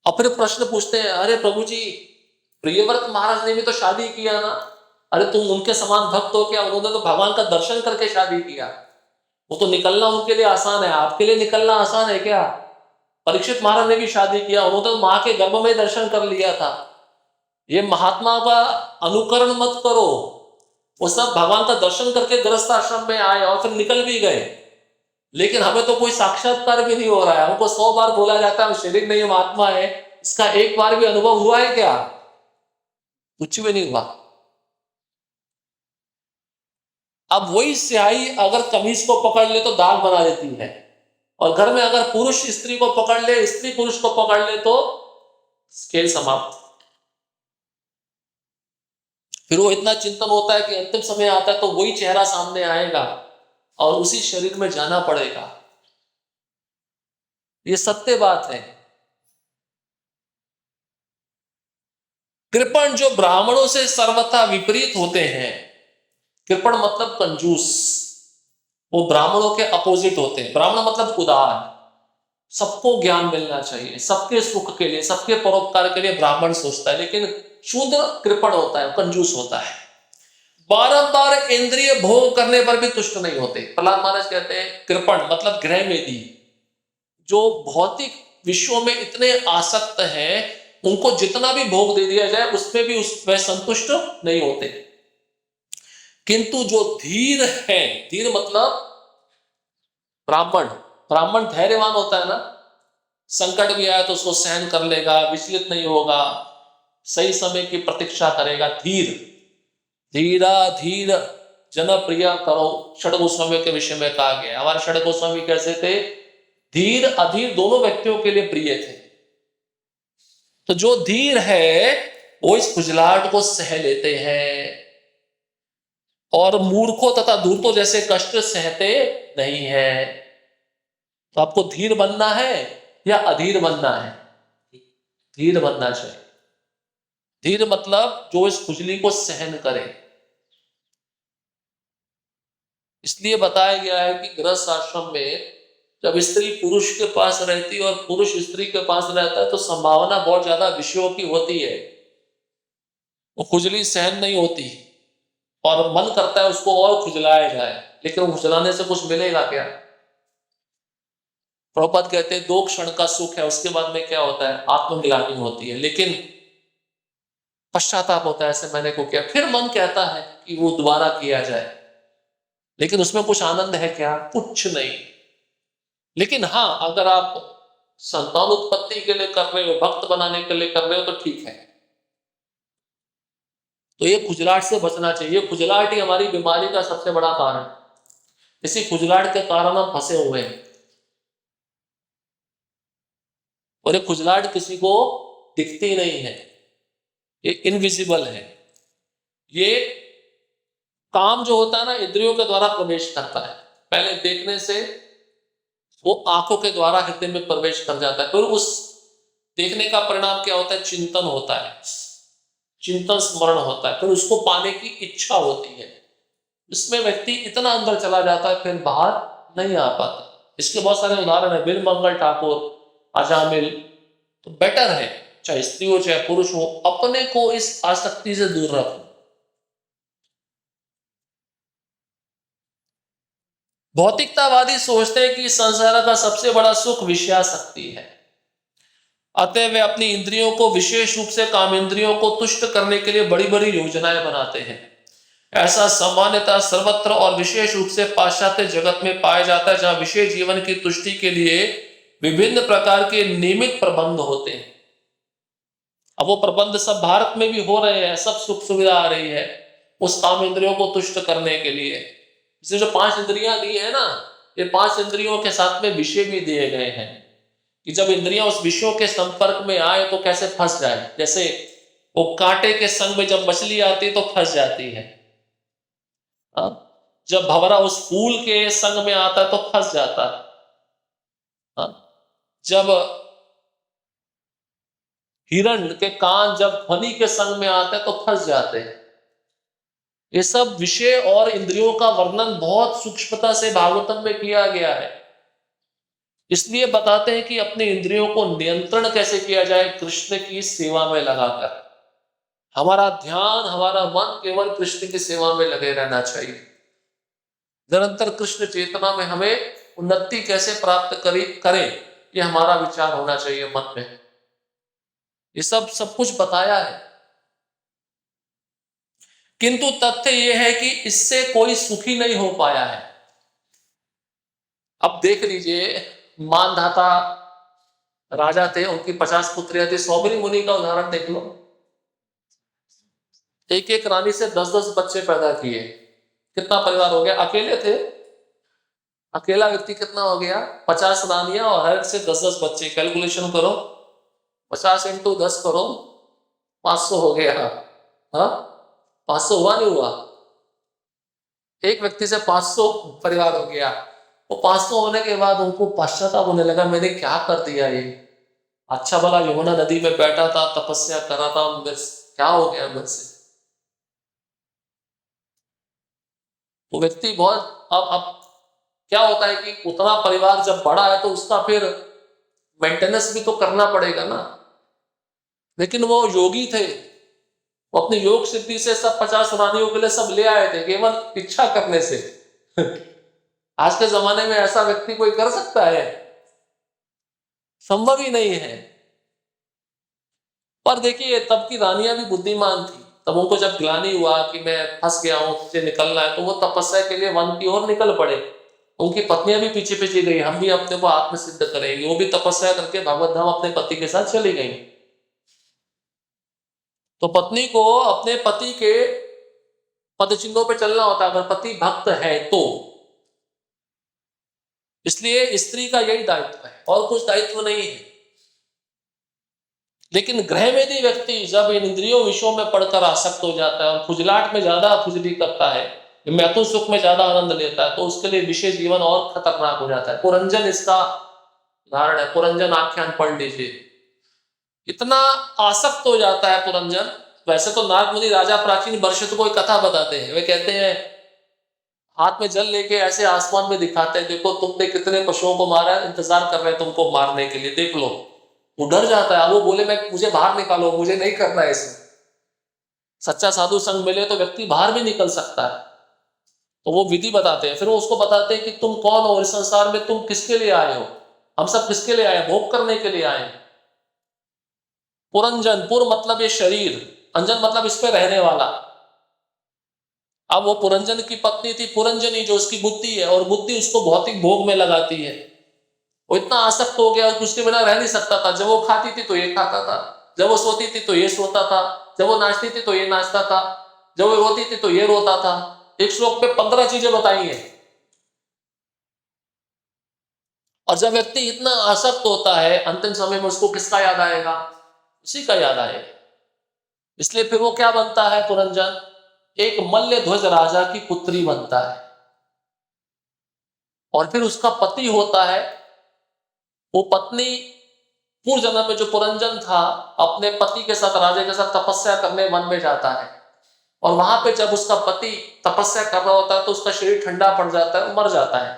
और फिर प्रश्न पूछते हैं, अरे प्रभु जी, प्रियव्रत महाराज ने भी तो शादी किया ना। अरे तुम उनके समान भक्त हो क्या? उन्होंने तो भगवान का दर्शन करके शादी किया। वो तो निकलना उनके लिए आसान है, आपके लिए निकलना आसान है क्या? परीक्षित महाराज ने भी शादी किया, उन्होंने तो माँ के गर्भ में दर्शन कर लिया था। ये महात्मा का अनुकरण मत करो। वो सब भगवान का दर्शन करके गृहस्थ आश्रम में आए और फिर निकल भी गए, लेकिन हमें तो कोई साक्षात्कार भी नहीं हो रहा है। हमको 100 बार बोला जाता है शरीर नहीं महात्मा है, इसका एक बार भी अनुभव हुआ है क्या? कुछ भी नहीं हुआ। अब वही स्याही अगर कमीज को पकड़ ले तो दाग बना देती है, और घर में अगर पुरुष स्त्री को पकड़ ले, स्त्री पुरुष को पकड़ ले तो खेल समाप्त। फिर वो इतना चिंतन होता है कि अंतिम समय आता है तो वही चेहरा सामने आएगा और उसी शरीर में जाना पड़ेगा। ये सत्य बात है। कृपण जो ब्राह्मणों से सर्वथा विपरीत होते हैं, कृपण मतलब कंजूस, वो ब्राह्मणों के अपोजिट होते हैं। ब्राह्मण मतलब उदार, सबको ज्ञान मिलना चाहिए, सबके सुख के लिए, सबके परोपकार के लिए ब्राह्मण सोचता है। लेकिन शूद्र कृपण होता है, कंजूस होता है। बारंबार इंद्रिय भोग करने पर भी तुष्ट नहीं होते। प्रहलाद महाराज कहते हैं कृपण मतलब गृह मेदी, जो भौतिक विश्वों में इतने आसक्त हैं, उनको जितना भी भोग दे दिया जाए उसमें भी वह संतुष्ट नहीं होते। किंतु जो धीर है, धीर मतलब ब्राह्मण, ब्राह्मण धैर्यवान होता है ना, संकट भी आया तो उसको सहन कर लेगा, विचलित नहीं होगा, सही समय की प्रतीक्षा करेगा। धीर, धीरा धीर जन प्रिय करो, षड गोस्वामी के विषय में कहा गया। हमारे षड गोस्वामी कैसे थे? धीर अधीर दोनों व्यक्तियों के लिए प्रिय थे। तो जो धीर है वो इस खुजलाहट को सह लेते हैं, और मूर्खों तथा धूर्तों जैसे कष्ट सहते नहीं है। तो आपको धीर बनना है या अधीर बनना है? धीर बनना चाहिए। धीर मतलब जो इस खुजली को सहन करे। इसलिए बताया गया है कि गृहस्थ आश्रम में जब स्त्री पुरुष के पास रहती है और पुरुष स्त्री के पास रहता है तो संभावना बहुत ज्यादा विषयों की होती है, वो खुजली सहन नहीं होती और मन करता है उसको और खुजलाया जाए, लेकिन खुजलाने से कुछ मिलेगा क्या? प्रभुपाद कहते हैं 2 क्षण का सुख है, उसके बाद में क्या होता है? आत्मग्लानि होती है, लेकिन पश्चाताप होता है, ऐसे मैंने को किया। फिर मन कहता है कि वो दोबारा किया जाए, लेकिन उसमें कुछ आनंद है क्या? कुछ नहीं। लेकिन हाँ, अगर आप संतान उत्पत्ति के लिए कर रहे हो, भक्त बनाने के लिए कर रहे हो तो ठीक है। तो ये खुजलाहट से बचना चाहिए। खुजलाहट ही हमारी बीमारी का सबसे बड़ा कारण। इसी खुजलाहट के कारण हम फंसे हुए हैं, और ये खुजलाहट किसी को दिखती नहीं है, ये इनविजिबल है। ये काम जो होता है ना, इंद्रियों के द्वारा प्रवेश करता है। पहले देखने से वो आंखों के द्वारा हृदय में प्रवेश कर जाता है, फिर उस देखने का परिणाम क्या होता है? चिंतन होता है, चिंतन स्मरण होता है, फिर उसको पाने की इच्छा होती है। इसमें व्यक्ति इतना अंदर चला जाता है फिर बाहर नहीं आ पाता। इसके बहुत सारे उदाहरण है। बिल मंगल ठाकुर, अजामिल। तो बेटर है, चाहे स्त्री हो चाहे पुरुष हो, अपने को इस आसक्ति से दूर रखो। भौतिकतावादी सोचते हैं कि संसार का सबसे बड़ा सुख विषयासक्ति है, अतः वे अपनी इंद्रियों को विशेष रूप से काम इंद्रियों को तुष्ट करने के लिए बड़ी बड़ी योजनाएं बनाते हैं। ऐसा सामान्यतः सर्वत्र और विशेष रूप से पाश्चात्य जगत में पाया जाता है, जहां विशेष जीवन की तुष्टि के लिए विभिन्न प्रकार के नियमित प्रबंध होते हैं। अब वो प्रबंध सब भारत में भी हो रहे हैं, सब सुख सुविधा आ रही है उस काम इंद्रियों को तुष्ट करने के लिए। इसे जो 5 इंद्रियां दी है ना, ये 5 इंद्रियों के साथ में विषय भी दिए गए हैं कि जब इंद्रियां उस विषयों के संपर्क में आए तो कैसे फंस जाए। जैसे वो कांटे के संग में जब मछली आती है तो फंस जाती है, जब भंवरा उस फूल के संग में आता है तो फंस जाता है। जब हिरण के कान जब ध्वनि के संग में आते हैं तो फंस जाते हैं। ये सब विषय और इंद्रियों का वर्णन बहुत सूक्ष्मता से भागवतम में किया गया है। इसलिए बताते हैं कि अपने इंद्रियों को नियंत्रण कैसे किया जाए, कृष्ण की सेवा में लगाकर। हमारा ध्यान, हमारा मन केवल कृष्ण की सेवा में लगे रहना चाहिए। निरंतर कृष्ण चेतना में हमें उन्नति कैसे प्राप्त करें, ये हमारा विचार होना चाहिए मन में। ये सब कुछ बताया है, किंतु तथ्य यह है कि इससे कोई सुखी नहीं हो पाया है। अब देख लीजिए, मानधाता राजा थे, उनकी 50 पुत्रियां थी। सौबरी मुनि का उदाहरण देख लो, एक एक रानी से 10-10 बच्चे पैदा किए। कितना परिवार हो गया? अकेले थे, अकेला व्यक्ति कितना हो गया? 50 रानियां और हर एक से 10-10 बच्चे। कैलकुलेशन करो, 50 इंटू 10 करो, 500 हो गया। हाँ, 500 हुआ नहीं हुआ? एक व्यक्ति से 500 परिवार हो गया। वो 500 होने के बाद उनको पश्चाताप होने लगा, मैंने क्या कर दिया ये। अच्छा भला यमुना नदी में बैठा था, तपस्या कर रहा था, क्या हो गया मुझसे। वो व्यक्ति बहुत, अब क्या होता है कि उतना परिवार जब बड़ा है तो उसका फिर मेंटेनेंस भी तो करना पड़ेगा ना। लेकिन वो योगी थे, वो अपनी योग सिद्धि से सब 50 रानियों के लिए सब ले आए थे, केवल इच्छा करने से। आज के जमाने में ऐसा व्यक्ति कोई कर सकता है? संभव ही नहीं है। पर देखिए, तब की रानियां भी बुद्धिमान थी। तब उनको जब ग्लानि हुआ कि मैं फंस गया हूं, उससे निकलना है, तो वो तपस्या के लिए वन की ओर निकल पड़े। उनकी पत्नियां भी पीछे पीछे गई, हम भी अपने को आत्म सिद्ध करेंगे। वो भी तपस्या करके भगवत धाम अपने पति के साथ चली गई। तो पत्नी को अपने पति के पद चिन्हों पे चलना होता है, अगर पति भक्त है तो। इसलिए स्त्री का यही दायित्व है, और कुछ दायित्व नहीं है। लेकिन गृहमेधी व्यक्ति जब इन इंद्रियों विषयों में पढ़कर आसक्त हो जाता है और खुजलाहट में ज्यादा खुजली करता है, मैथुन सुख में ज्यादा आनंद लेता है, तो उसके लिए विषय जीवन और खतरनाक हो जाता है। पुरंजन इसका उदाहरण है। पुरंजन आख्यान पढ़ लीजिए, इतना आसक्त हो जाता है पुरंजन। वैसे तो नारद मुनि राजा प्राचीन वर्षित को एक कथा बताते हैं। वे कहते हैं, हाथ में जल लेके ऐसे आसमान में दिखाते हैं, देखो तुमने कितने पशुओं को मारा है, इंतजार कर रहे हैं तुमको मारने के लिए, देख लो। वो डर जाता है, वो बोले मैं, मुझे बाहर निकालो, मुझे नहीं करना है इसमें। सच्चा साधु संग मिले तो व्यक्ति बाहर भी निकल सकता है। तो वो विधि बताते हैं, फिर वो उसको बताते हैं कि तुम कौन हो, इस संसार में तुम किसके लिए आए हो। हम सब किसके लिए आए? भोग करने के लिए आए। पुरंजन, पुर मतलब ये शरीर, अंजन मतलब इस पे रहने वाला। अब वो पुरंजन की पत्नी थी पुरंजनी, जो उसकी बुद्धि है, और बुद्धि उसको भौतिक भोग में लगाती है। वो इतना आसक्त हो गया कि उसके बिना रह नहीं सकता था। जब वो खाती थी तो ये खाता था, जब वो सोती थी तो ये सोता था, जब वो नाचती थी तो ये नाचता था, जब वो रोती थी तो ये रोता था। एक श्लोक पे 15 चीजें बताई है। और जब व्यक्ति इतना आसक्त होता है, अंतिम समय में उसको किसका याद आएगा? उसी का याद आएगा। इसलिए फिर वो क्या बनता है पुरंजन? एक मल्ल ध्वज राजा की पुत्री बनता है। और फिर उसका पति होता है, वो पत्नी पूर्व जन्म में जो पुरंजन था, अपने पति के साथ, राजा के साथ तपस्या करने वन में जाता है। और वहां पे जब उसका पति तपस्या कर रहा होता है तो उसका शरीर ठंडा पड़ जाता है, मर जाता है।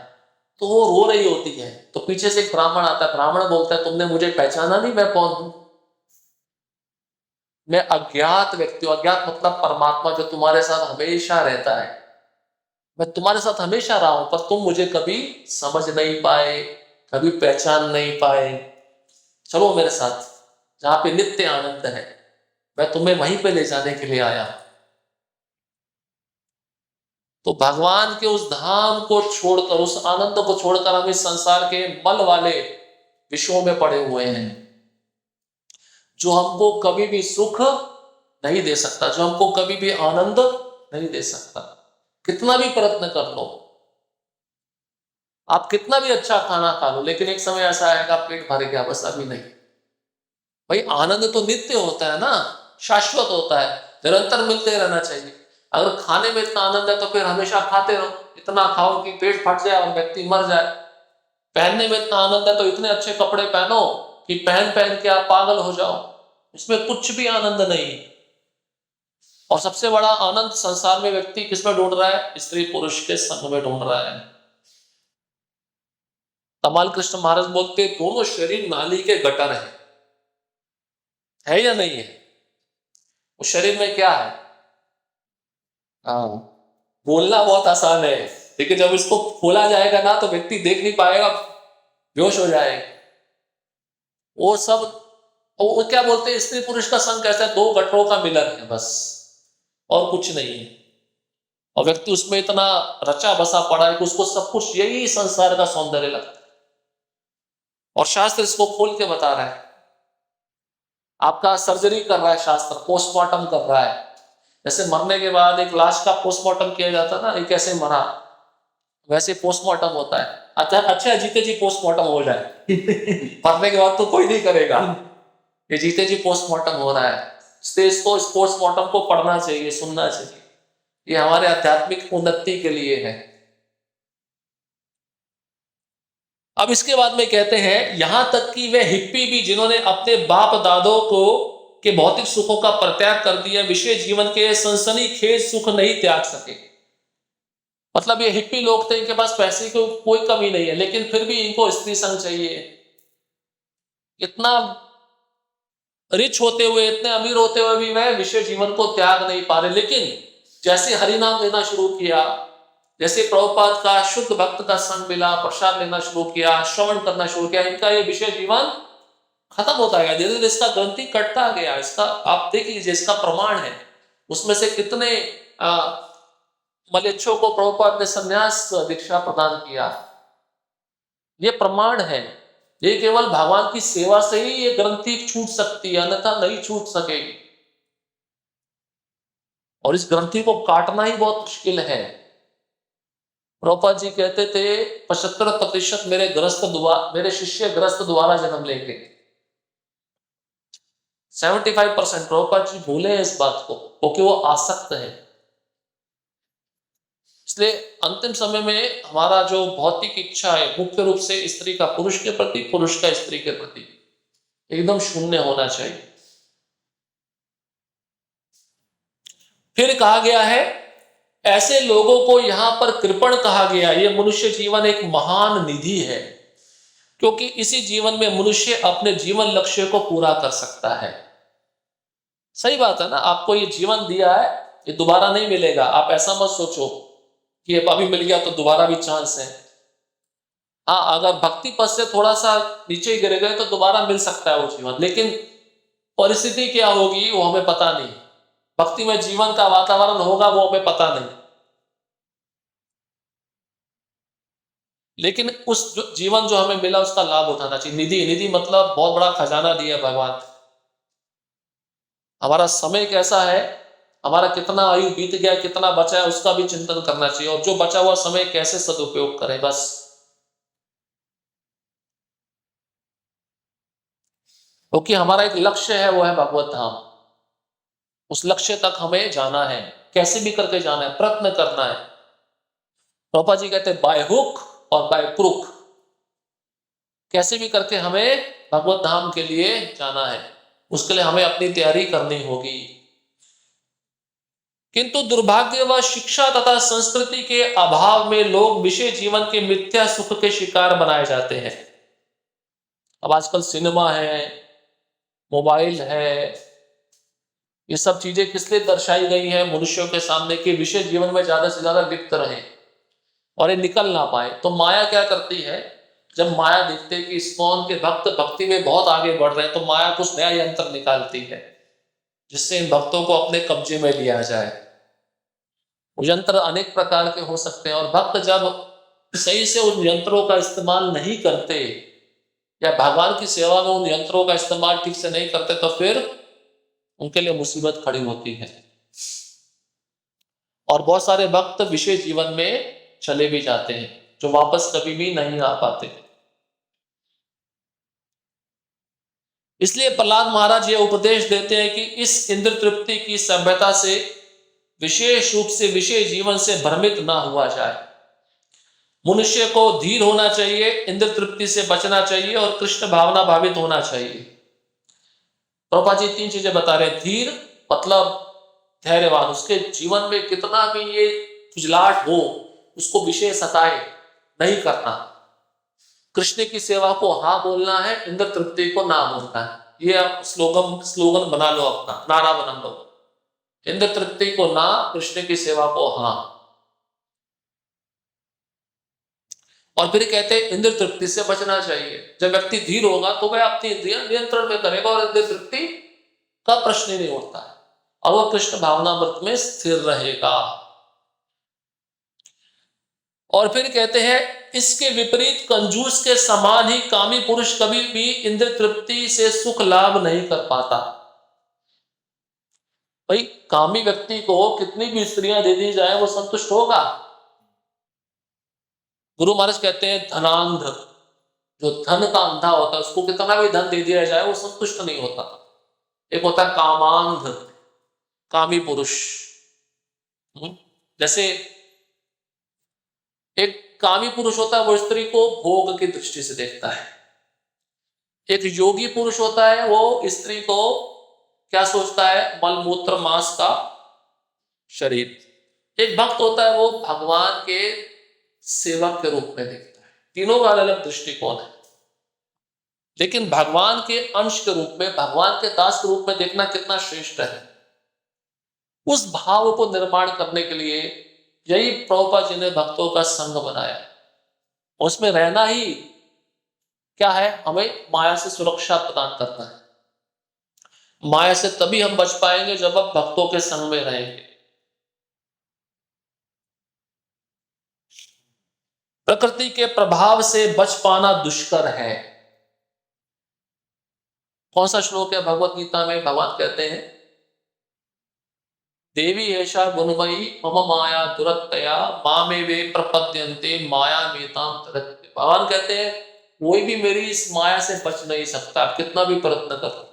तो वो रो रही होती है, तो पीछे से एक ब्राह्मण आता है। ब्राह्मण बोलता है, तुमने मुझे पहचाना नहीं, मैं कौन हूं? मैं अज्ञात व्यक्ति हूं। अज्ञात मतलब परमात्मा, जो तुम्हारे साथ हमेशा रहता है। मैं तुम्हारे साथ हमेशा रहा हूं, पर तुम मुझे कभी समझ नहीं पाए, कभी पहचान नहीं पाए। चलो मेरे साथ, जहां पे नित्य आनंद है, मैं तुम्हें वहीं पे ले जाने के लिए आया। तो भगवान के उस धाम को छोड़कर, उस आनंद को छोड़कर हम इस संसार के मल वाले विषयों में पड़े हुए हैं, जो हमको कभी भी सुख नहीं दे सकता, जो हमको कभी भी आनंद नहीं दे सकता। कितना भी प्रयत्न कर लो, आप कितना भी अच्छा खाना खा लो, लेकिन एक समय ऐसा आएगा पेट भर गया, बस अभी नहीं। भाई आनंद तो नित्य होता है ना, शाश्वत होता है, निरंतर मिलते रहना चाहिए। अगर खाने में इतना आनंद है तो फिर हमेशा खाते रहो, इतना खाओ कि पेट फट जाए और व्यक्ति मर जाए। पहनने में इतना आनंद है तो इतने अच्छे कपड़े पहनो कि पहन पहन के आप पागल हो जाओ, इसमें कुछ भी आनंद नहीं। और सबसे बड़ा आनंद संसार में व्यक्ति किसमें ढूंढ रहा है? स्त्री पुरुष के संग में ढूंढ रहा है। कमाल कृष्ण महाराज बोलते दोनों शरीर नाली के गटर है या नहीं है? उस शरीर में क्या है? हाँ, बोलना बहुत आसान है, लेकिन जब इसको खोला जाएगा ना तो व्यक्ति देख नहीं पाएगा, बेहोश हो जाएगा। वो सब वो क्या बोलते हैं, स्त्री पुरुष का संग कैसा है? दो गटरों का मिलन है बस, और कुछ नहीं है। और व्यक्ति उसमें इतना रचा बसा पड़ा है कि उसको सब कुछ यही संसार का सौंदर्य लगता है। और शास्त्र इसको खोल के बता रहा है। आपका सर्जरी कर रहा है शास्त्र, पोस्टमार्टम कर रहा है। जैसे मरने के बाद एक लाश का पोस्टमार्टम किया जाता है ना, ये कैसे मरा, वैसे पोस्टमार्टम होता है। अच्छा जीते जी पोस्टमार्टम हो जाए मरने के बाद तो कोई नहीं करेगा, ये जीते जी पोस्टमार्टम हो रहा है। इसलिए इसको इस पोस्टमार्टम को पढ़ना चाहिए, सुनना चाहिए, ये हमारे आध्यात्मिक उन्नति के लिए है। अब इसके बाद में कहते हैं, यहां तक कि वे हिप्पी भी जिन्होंने अपने बाप दादों को के भौतिक सुखों का परित्याग कर दिया, विषय जीवन के सनसनीखेज सुख नहीं त्याग सके। मतलब ये हिप्पी लोग थे, इनके पास पैसे की कोई कमी नहीं है, लेकिन फिर भी इनको स्त्री संग चाहिए। इतना रिच होते हुए, इतने अमीर होते हुए भी वह विषय जीवन को त्याग नहीं पा रहे। लेकिन जैसे हरिनाम लेना शुरू किया, जैसे प्रभुपाद का शुद्ध भक्त का संग मिला, प्रसाद लेना शुरू किया, श्रवण करना शुरू किया, इनका ये विषय जीवन खत्म होता गया, धीरे धीरे इसका ग्रंथि कटता गया। इसका आप देख लीजिए, इसका प्रमाण है। उसमें से कितने मलेच्छों को प्रभुपाद ने संन्यास दीक्षा प्रदान किया, ये प्रमाण है। ये केवल भगवान की सेवा से ही ये ग्रंथि छूट सकती है, अन्यथा नहीं छूट सकेगी। और इस ग्रंथि को काटना ही बहुत मुश्किल है। प्रभुपाद जी कहते थे 75% मेरे शिष्य ग्रस्त द्वारा जन्म लेंगे। 75% प्रभुपाद जी भूले हैं इस बात को, क्योंकि वो आसक्त है। इसलिए अंतिम समय में हमारा जो भौतिक इच्छा है, मुख्य रूप से स्त्री का पुरुष के प्रति, पुरुष का स्त्री के प्रति, एकदम शून्य होना चाहिए। फिर कहा गया है, ऐसे लोगों को यहां पर कृपण कहा गया। यह मनुष्य जीवन एक महान निधि है, क्योंकि इसी जीवन में मनुष्य अपने जीवन लक्ष्य को पूरा कर सकता है। सही बात है ना, आपको ये जीवन दिया है, ये दोबारा नहीं मिलेगा। आप ऐसा मत सोचो कि ये अभी मिल गया तो दोबारा भी चांस है। हाँ, अगर भक्ति पद से थोड़ा सा नीचे गिर गए तो दोबारा मिल सकता है वो जीवन, लेकिन परिस्थिति क्या होगी वो हमें पता नहीं। भक्ति में जीवन का वातावरण होगा वो हमें पता नहीं, लेकिन उस जीवन जो हमें मिला उसका लाभ उठाना चाहिए। निधि, निधि मतलब बहुत बड़ा खजाना दिया भगवान। हमारा समय कैसा है, हमारा कितना आयु बीत गया, कितना बचा है, उसका भी चिंतन करना चाहिए, और जो बचा हुआ समय कैसे सदुपयोग करें बस। क्योंकि हमारा एक लक्ष्य है, वो है भगवत धाम। उस लक्ष्य तक हमें जाना है, कैसे भी करके जाना है, प्रयत्न करना है। पापा जी कहते हैं बाय हुक और बाय क्रुक, कैसे भी करके हमें भगवत धाम के लिए जाना है, उसके लिए हमें अपनी तैयारी करनी होगी। किंतु दुर्भाग्यवश शिक्षा तथा संस्कृति के अभाव में लोग विषय जीवन के मिथ्या सुख के शिकार बनाए जाते हैं। अब आजकल सिनेमा है, मोबाइल है, ये सब चीजें किस लिए दर्शाई गई है मनुष्यों के सामने कि विषय जीवन में ज्यादा से ज्यादा लिप्त रहे और ये निकल ना पाए। तो माया क्या करती है, जब माया देखते हैं कि इस्कॉन के भक्त भक्ति में बहुत आगे बढ़ रहे हैं, तो माया कुछ नया यंत्र निकालती है जिससे इन भक्तों को अपने कब्जे में लिया जाए। वो यंत्र अनेक प्रकार के हो सकते हैं, और भक्त जब सही से उन यंत्रों का इस्तेमाल नहीं करते या भगवान की सेवा में उन यंत्रों का इस्तेमाल ठीक से नहीं करते, तो फिर उनके लिए मुसीबत खड़ी होती है। और बहुत सारे भक्त विषय जीवन में चले भी जाते हैं, जो वापस कभी भी नहीं आ पाते। इसलिए प्रहलाद महाराज ये उपदेश देते हैं कि इस इंद्र तृप्ति की सभ्यता से विशेष रूप से विषय जीवन से भ्रमित ना हुआ जाए। मनुष्य को धीर होना चाहिए, इंद्र तृप्ति से बचना चाहिए और कृष्ण भावना भावित होना चाहिए। प्रभुपाद जी 3 चीजें बता रहे हैं। धीर मतलब धैर्यवान, उसके जीवन में कितना भी ये खुजलाहट हो, उसको विषय सताए नहीं करना। कृष्ण की सेवा को हाँ बोलना है, इंद्र तृप्ति को ना बोलना है। ये आप स्लोगन बना लो, अपना नारा बना लो। इंद्र तृप्ति को ना, कृष्ण की सेवा को हाँ। और फिर कहते हैं इंद्र तृप्ति से बचना चाहिए। जब व्यक्ति धीर होगा तो वह अपनी इंद्रियां नियंत्रण में करेगा और इंद्र तृप्ति का प्रश्न ही नहीं उठता है, और वह कृष्ण भावनामृत में स्थिर रहेगा। और फिर कहते हैं इसके विपरीत कंजूस के समान ही कामी पुरुष कभी भी इंद्र तृप्ति से सुख लाभ नहीं कर पाता। भाई कामी व्यक्ति को कितनी भी स्त्रियां दे दी जाए वो संतुष्ट होगा? गुरु महाराज कहते हैं धनांध, जो धन का अंधा होता है, उसको कितना भी धन दे दिया जाए वो संतुष्ट नहीं होता। एक होता है कामांध, कामी पुरुष। जैसे एक कामी पुरुष होता है वो स्त्री को भोग की दृष्टि से देखता है। एक योगी पुरुष होता है वो स्त्री को क्या सोचता है? मलमूत्र मांस का शरीर। एक भक्त होता है वो भगवान के सेवक के रूप में देखता है। तीनों का अलग अलग दृष्टिकोण है, लेकिन भगवान के अंश के रूप में, भगवान के दास के रूप में देखना कितना श्रेष्ठ है। उस भाव को निर्माण करने के लिए यही प्रभुपाद जी ने भक्तों का संग बनाया। उसमें रहना ही क्या है? हमें माया से सुरक्षा प्रदान करना है। माया से तभी हम बच पाएंगे जब हम भक्तों के संग में रहेंगे। प्रकृति के प्रभाव से बच पाना दुष्कर है। कौन सा श्लोक है भगवत गीता में? भगवान कहते हैं देवी ऐसा गुणमयी मम माया दुरत्तया मामे वे प्रपद्यन्ते माया मेताम तरत्ते। भगवान कहते हैं कोई भी मेरी इस माया से बच नहीं सकता, कितना भी प्रयत्न करो।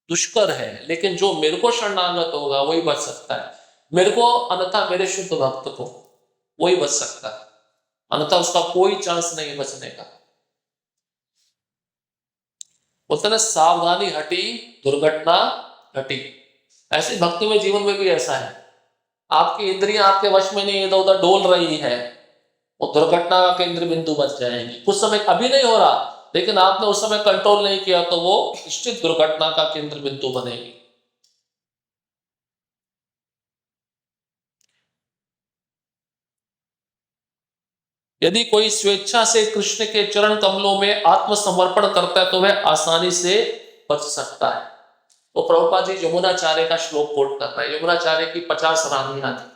दुष्कर है, लेकिन जो मेरे को शरणागत होगा वही बच सकता है। मेरे को अन्यथा मेरे शुद्ध भक्त को वही बच सकता है, अन्यथा उसका कोई चांस नहीं बचने का। बोलते ना सावधानी हटी दुर्घटना घटी। ऐसे भक्ति में जीवन में भी ऐसा है। आपकी इंद्रियां आपके वश में नहीं, इधर उधर डोल रही है, वो दुर्घटना का केंद्र बिंदु बच जाएंगी। कुछ समय अभी नहीं हो रहा, लेकिन आपने उस समय कंट्रोल नहीं किया तो वो निश्चित दुर्घटना का केंद्र बिंदु बनेगी। यदि कोई स्वेच्छा से कृष्ण के चरण कमलों में आत्मसमर्पण करता है तो वह आसानी से बच सकता है। तो प्रभुपाद जी यमुनाचार्य का श्लोक कोट कर रहे हैं। यमुनाचार्य की 50 रानियां थी।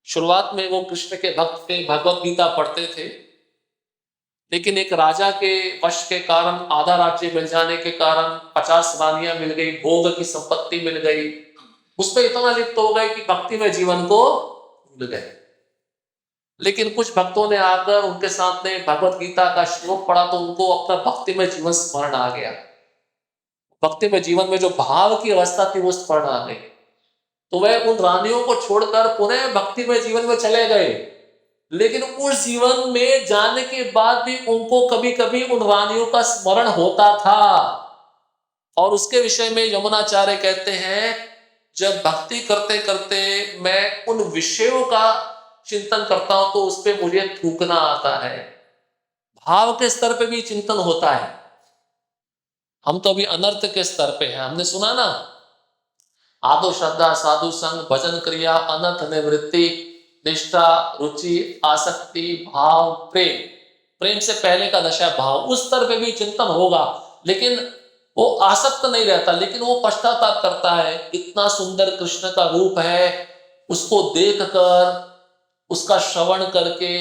शुरुआत में वो कृष्ण के भक्त थे, भगवत गीता पढ़ते थे, लेकिन एक राजा के वश के कारण, आधा राज्य मिल जाने के कारण 50 रानियां मिल गई, भोग की संपत्ति मिल गई, उस पर इतना लिप्त हो गए कि भक्ति में जीवन को भूल गए। लेकिन कुछ भक्तों ने आकर उनके सामने भगवत गीता का श्लोक पढ़ा तो उनको अपना भक्ति में जीवन स्मरण आ गया। भक्ति में जीवन में जो भाव की अवस्था थी वो स्मरण आ गई, तो वह उन रानियों को छोड़कर पुनः भक्ति में जीवन में चले गए। लेकिन उस जीवन में जाने के बाद भी उनको कभी कभी उन रानियों का स्मरण होता था। और उसके विषय में यमुनाचार्य कहते हैं जब भक्ति करते करते मैं उन विषयों का चिंतन करता हूं तो उस पर मुझे थूकना आता है। भाव के स्तर पे भी चिंतन होता है। हम तो अभी अनर्थ के स्तर पे हैं। हमने सुना ना, आदो श्रद्धा साधु संग भजन क्रिया अनर्थ निवृत्ति निष्ठा रुचि आसक्ति भाव प्रेम। प्रेम से पहले का दशा भाव। उस स्तर पे भी चिंतन होगा, लेकिन वो आसक्त नहीं रहता, लेकिन वो पश्चाताप करता है। इतना सुंदर कृष्ण का रूप है, उसको देखकर, उसका श्रवण करके,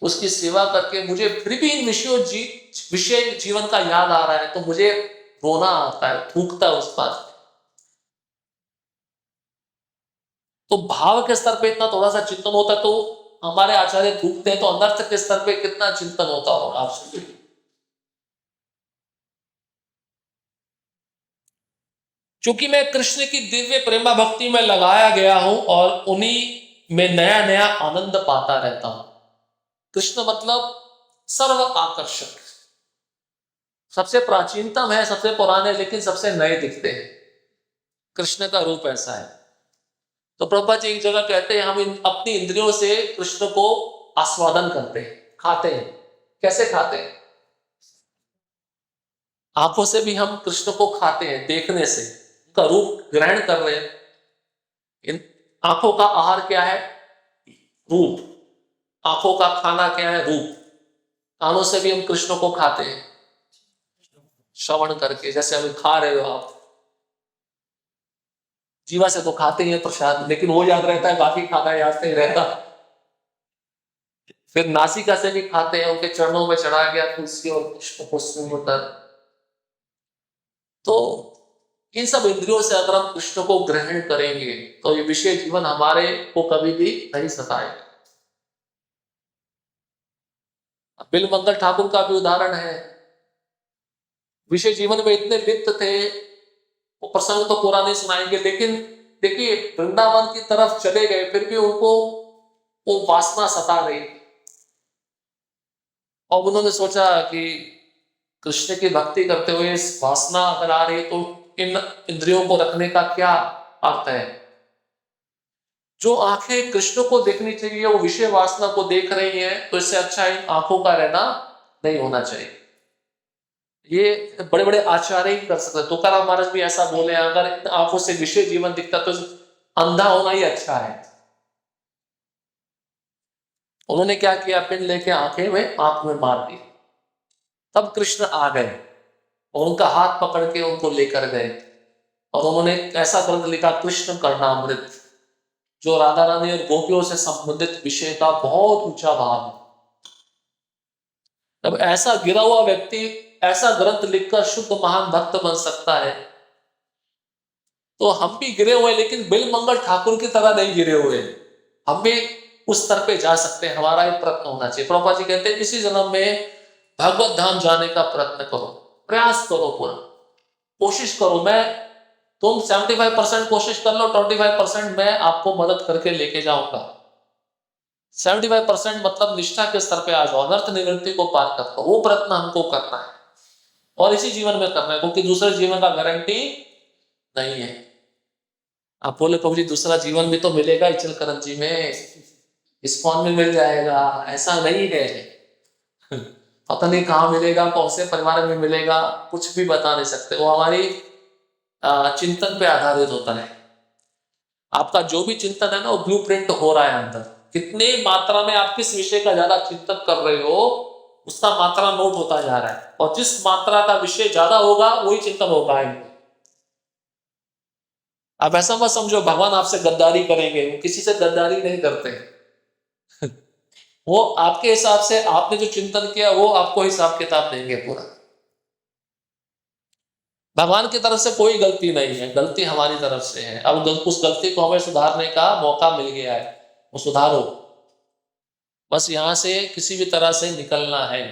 उसकी सेवा करके मुझे फिर भी इन विषय जीवन का याद आ रहा है, तो मुझे रोना आता है, थूकता है उस बात। तो भाव के स्तर पे इतना थोड़ा सा चिंतन होता है, तो हमारे आचार्य थूकते हैं, तो अनर्थ के स्तर पे कितना चिंतन होता होगा आप सोचिए। क्योंकि मैं कृष्ण की दिव्य प्रेमा भक्ति में लगाया गया हूं और उन्हीं में नया नया आनंद पाता रहता हूं। कृष्ण मतलब सर्व आकर्षक, सबसे प्राचीनतम है, सबसे पुराने, लेकिन सबसे नए दिखते हैं। कृष्ण का रूप ऐसा है। तो प्रभुपाद जी एक जगह कहते हैं हम अपनी इंद्रियों से कृष्ण को आस्वादन करते हैं, खाते हैं। कैसे खाते हैं? आंखों से भी हम कृष्ण को खाते हैं, देखने से उनका रूप ग्रहण कर रहे हैं। इन आंखों का आहार क्या है? रूप। आंखों का खाना क्या है? रूप। कानों से भी हम कृष्ण को खाते हैं, श्रवण करके, जैसे अभी खा रहे हो आप। जीवा से तो खाते ही हैं प्रसाद, लेकिन वो याद रहता है, बाकी खाना याद नहीं रहता। फिर नासिका से भी खाते हैं, उनके चरणों में चढ़ा गया तुलसी और पुष्प को सूंघकर। तो इन सब इंद्रियों से अगर हम कृष्ण को ग्रहण करेंगे तो ये विषय जीवन हमारे को कभी भी नहीं सताएगा। बिलमंगल ठाकुर का भी उदाहरण है। विषय जीवन में इतने लिप्त थे, वो प्रसंग तो पूरा नहीं सुनाएंगे, लेकिन देखिए वृंदावन की तरफ चले गए, फिर भी उनको वो वासना सता रही। और उन्होंने सोचा कि कृष्ण की भक्ति करते हुए इस वासना अगर आ रही तो इन इंद्रियों को रखने का क्या अर्थ है? जो आंखें कृष्ण को देखनी चाहिए वो विषय वासना को देख रही है, तो इससे अच्छा इन आंखों का रहना नहीं होना चाहिए। ये बड़े बड़े आचार्य ही कर सकते। तुकाराम महाराज भी ऐसा बोले, अगर आंखों से विषय जीवन दिखता तो अंधा होना ही अच्छा है। उन्होंने क्या किया? पिंड लेके आंख में मार दी। तब कृष्ण आ गए और उनका हाथ पकड़ के उनको लेकर गए, और उन्होंने ऐसा ग्रंथ लिखा कृष्ण कर्णामृत, जो राधा रानी और गोपियों से संबंधित विषय का बहुत ऊंचा भाव है। तब ऐसा गिरा हुआ व्यक्ति ऐसा ग्रंथ लिखकर शुद्ध महान भक्त बन सकता है, तो हम भी गिरे हुए, लेकिन बिलमंगल ठाकुर की तरह नहीं गिरे हुए। हम भी उस स्तर पे जा सकते हैं। हमारा एक प्रयत्न होना चाहिए। प्रभुपाद जी कहते हैं इसी जन्म में भगवत धाम जाने का प्रयत्न करो, प्रयास करो, पूरा कोशिश करो। मैं तुम 75% कोशिश कर लो, 25% मैं आपको मदद करके लेके जाऊंगा। 75% मतलब निष्ठा के स्तर पे आ जाओ, अनर्थ निवृत्ति को पार कर दो। वो प्रयत्न हमको करना है और इसी जीवन में करना है, क्योंकि दूसरे जीवन का गारंटी नहीं है। आप बोले प्रभु जी दूसरा जीवन भी तो मिलेगा इचलकरंजी में, इस्कॉन में मिल जाएगा, ऐसा नहीं है। पता नहीं कहाँ मिलेगा, कौन से परिवार में मिलेगा, कुछ भी बता नहीं सकते। वो हमारी चिंतन पे आधारित होता है। आपका जो भी चिंतन है ना, वो ब्लूप्रिंट हो रहा है अंदर। कितने मात्रा में आप किस विषय का ज्यादा चिंतन कर रहे हो, उसका मात्रा नोट होता जा रहा है, और जिस मात्रा का विषय ज्यादा होगा वही चिंतन होगा। आप ऐसा मत समझो भगवान आपसे गद्दारी करेंगे, वो किसी से गद्दारी नहीं करते। वो आपके हिसाब से आपने जो चिंतन किया वो आपको हिसाब किताब देंगे पूरा। भगवान की तरफ से कोई गलती नहीं है, गलती हमारी तरफ से है। अब उस गलती को हमें सुधारने का मौका मिल गया है, वो सुधारो। बस यहां से किसी भी तरह से निकलना है।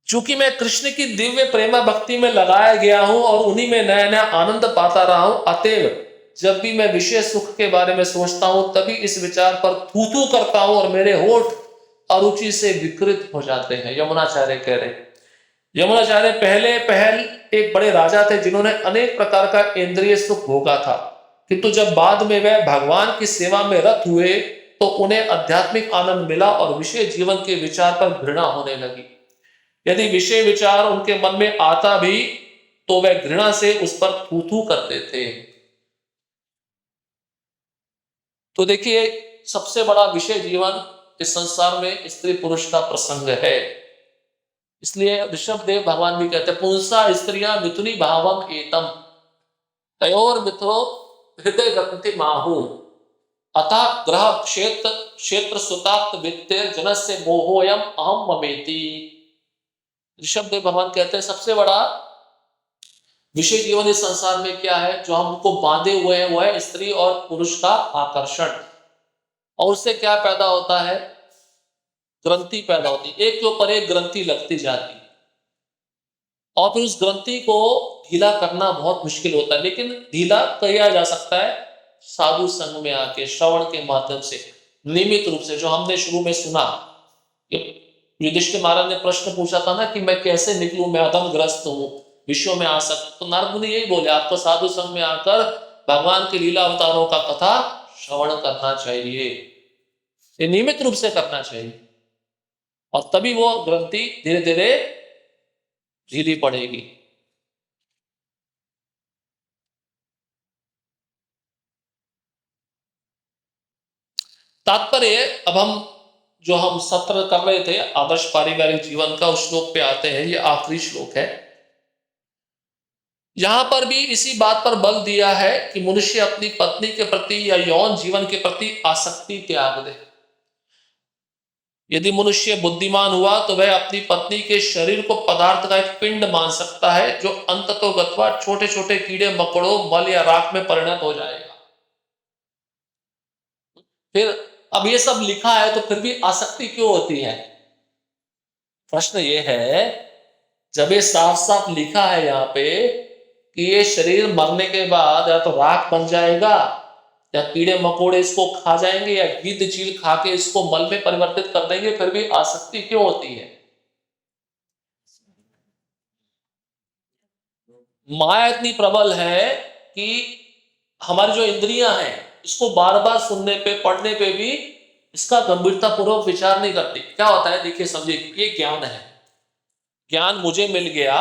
चूंकि मैं कृष्ण की दिव्य प्रेमा भक्ति में लगाया गया हूं और उन्हीं में नया नया आनंद पाता रहा हूं, अतएव जब भी मैं विषय सुख के बारे में सोचता हूं तभी इस विचार पर थू थू करता हूं और मेरे होठ अरुचि से विकृत हो जाते हैं। यमुनाचार्य कह रहे। यमुनाचार्य पहले पहल एक बड़े राजा थे जिन्होंने अनेक प्रकार का इंद्रिय सुख भोगा था, किंतु जब बाद में वह भगवान की सेवा में रत हुए तो उन्हें आध्यात्मिक आनंद मिला और विषय जीवन के विचार पर घृणा होने लगी। यदि विषय विचार उनके मन में आता भी तो वह घृणा से उस पर थू थू करते थे। तो देखिए सबसे बड़ा विषय जीवन इस संसार में स्त्री पुरुष का प्रसंग है। इसलिए ऋषभ देव भगवान भी कहते हैं पुंसा स्त्रिया मिथुनी भावम एतम तयोर मिथो हृदय गति माहु अतः ग्रह क्षेत्र सुताप्त वित्तेर जनस्य मोहोयम अहम ममेति। ऋषभ देव भगवान कहते हैं सबसे बड़ा विषय जीवन इस संसार में क्या है, जो हमको बांधे हुए हैं, वो है स्त्री और पुरुष का आकर्षण। और उससे क्या पैदा होता है? ग्रंथि पैदा होती है, एक के ऊपर एक ग्रंथि लगती जाती है, और फिर उस ग्रंथि को ढीला करना बहुत मुश्किल होता है, लेकिन ढीला किया जा सकता है। साधु संग में आके श्रवण के माध्यम से नियमित रूप से, जो हमने शुरू में सुना, युधिष्ठिर महाराज ने प्रश्न पूछा था ना कि मैं कैसे निकलूं, मैं अधमग्रस्त हूं, विश्व में आसक्त, तो नारद मुनि यही बोले आपको साधु संग में आकर भगवान के लीला अवतारों का कथा श्रवण करना चाहिए, ये नियमित रूप से करना चाहिए, और तभी वो ग्रंथि धीरे धीरे ढीली पड़ेगी। तात्पर्य, अब हम सत्र कर रहे थे आदर्श पारिवारिक जीवन का, उस श्लोक पे आते हैं। ये आखिरी श्लोक है। यहां पर भी इसी बात पर बल दिया है कि मनुष्य अपनी पत्नी के प्रति या यौन जीवन के प्रति आसक्ति त्याग दे। यदि मनुष्य बुद्धिमान हुआ तो वह अपनी पत्नी के शरीर को पदार्थ का एक पिंड मान सकता है, जो अंततोगत्वा छोटे छोटे कीड़े मकोड़ों, मल या राख में परिणत हो जाएगा। फिर अब ये सब लिखा है तो फिर भी आसक्ति क्यों होती है? प्रश्न ये है, जब ये साफ साफ लिखा है यहाँ पे कि ये शरीर मरने के बाद या तो राख बन जाएगा, या कीड़े मकोड़े इसको खा जाएंगे, या गिद्ध चील खा के इसको मल में परिवर्तित कर देंगे, फिर भी आसक्ति क्यों होती है? माया इतनी प्रबल है कि हमारी जो इंद्रियां हैं इसको बार बार सुनने पे, पढ़ने पे भी इसका गंभीरता पूर्वक विचार नहीं करती। क्या होता है, देखिए समझिए, ये ज्ञान है, ज्ञान मुझे मिल गया,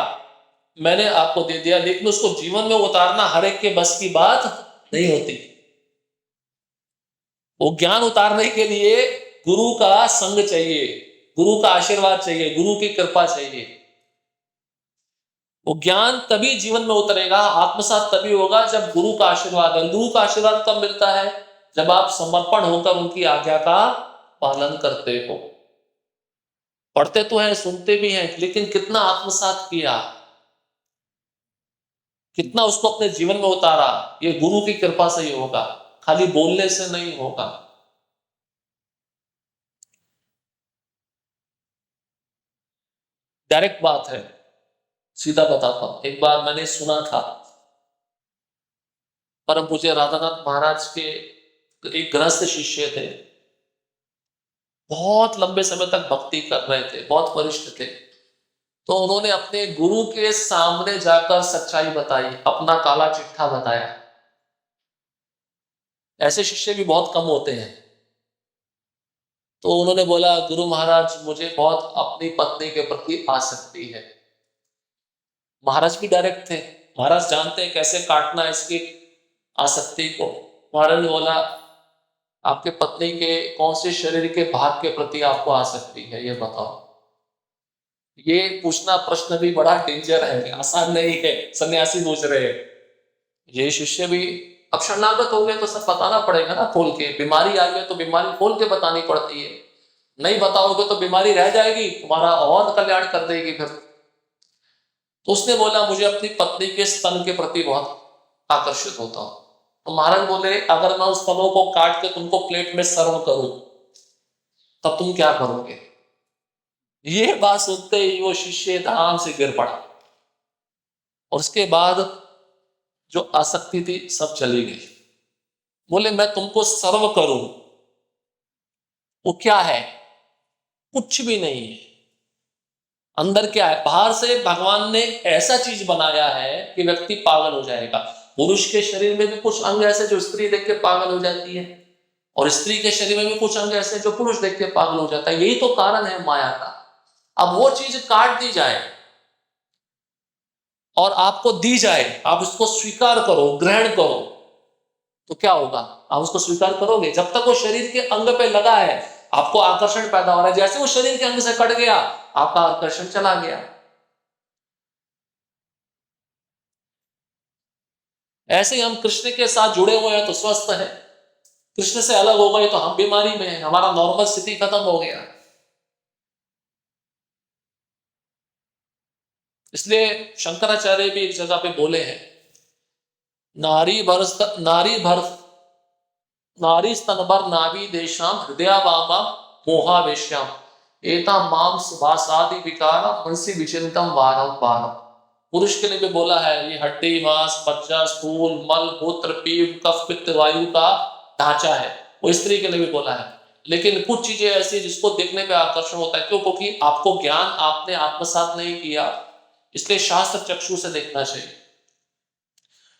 मैंने आपको दे दिया, लेकिन उसको जीवन में उतारना हर एक के बस की बात नहीं होती। वो ज्ञान उतारने के लिए गुरु का संग चाहिए, गुरु का आशीर्वाद चाहिए, गुरु की कृपा चाहिए। वो ज्ञान तभी जीवन में उतरेगा, आत्मसात तभी होगा जब गुरु का आशीर्वाद है। गुरु का आशीर्वाद कब मिलता है? जब आप समर्पण होकर उनकी आज्ञा का पालन करते हो। पढ़ते तो हैं, सुनते भी हैं, लेकिन कितना आत्मसात किया, कितना उसको अपने जीवन में उतारा, ये गुरु की कृपा से ही होगा, खाली बोलने से नहीं होगा। डायरेक्ट बात है, सीधा बताता हूं। एक बार मैंने सुना था, परम पूज्य राधानाथ महाराज के एक गृहस्थ शिष्य थे, बहुत लंबे समय तक भक्ति कर रहे थे, बहुत वरिष्ठ थे। तो उन्होंने अपने गुरु के सामने जाकर सच्चाई बताई, अपना काला चिट्ठा बताया। ऐसे शिष्य भी बहुत कम होते हैं। तो उन्होंने बोला, गुरु महाराज, मुझे बहुत अपनी पत्नी के प्रति आसक्ति है। महाराज भी डायरेक्ट थे, महाराज जानते हैं कैसे काटना इसकी आसक्ति को। महाराज ने बोला, आपके पत्नी के कौन से शरीर के भाग के प्रति आपको आसक्ति है, ये बताओ। ये पूछना प्रश्न भी बड़ा डेंजर है, आसान नहीं है, सन्यासी पूछ रहे हैं। ये शिष्य भी अब शरणागत हो गए तो सब बताना पड़ेगा ना, खोल के। बीमारी आ गई तो बीमारी खोल के बतानी पड़ती है, नहीं बताओगे तो बीमारी रह जाएगी, तुम्हारा और कल्याण कर देगी फिर। तो उसने बोला, मुझे अपनी पत्नी के स्तन के प्रति बहुत आकर्षित होता हूं। तो महाराज बोले, अगर मैं उस स्तनों को काट के तुमको प्लेट में सर्व करूं तब तुम क्या करोगे? ये बात सुनते ही वो शिष्य धाम से गिर पड़ा, और उसके बाद जो आसक्ति थी सब चली गई। बोले, मैं तुमको सर्व करूं, वो क्या है? कुछ भी नहीं है। अंदर क्या है? बाहर से भगवान ने ऐसा चीज बनाया है कि व्यक्ति पागल हो जाएगा। पुरुष के शरीर में भी कुछ अंग ऐसे जो स्त्री देख के पागल हो जाती है, और स्त्री के शरीर में भी कुछ अंग ऐसे जो पुरुष देख के पागल हो जाता है। यही तो कारण है माया का। अब वो चीज काट दी जाए और आपको दी जाए, आप उसको स्वीकार करो, ग्रहण करो, तो क्या होगा? आप उसको स्वीकार करोगे। जब तक वो शरीर के अंग पे लगा है आपको आकर्षण पैदा हो रहा है, जैसे वो शरीर के अंग से कट गया आपका आकर्षण चला गया। ऐसे ही हम कृष्ण के साथ जुड़े हुए हैं तो स्वस्थ है, कृष्ण से अलग हो गए तो हम बीमारी में हैं, हमारा नॉर्मल स्थिति खत्म हो गया। इसलिए शंकराचार्य भी एक जगह पे बोले हैं, नारी स्तन भर नाभि देशाम हृदयावामा मोहावेश्याम एता माम सुभासादि विकार मनसी विचिंतम वारम वारम। पुरुष के लिए भी बोला है, ये हड्डी मांस मज्जा स्थूल मल मूत्र पीव कफ पित्त वायु का ढांचा है, वो स्त्री के लिए भी बोला है। लेकिन कुछ चीजें ऐसी जिसको देखने पे आकर्षण होता है, क्यों? क्योंकि आपको ज्ञान आपने आत्मसात नहीं किया, इसलिए शास्त्र चक्षु से देखना चाहिए।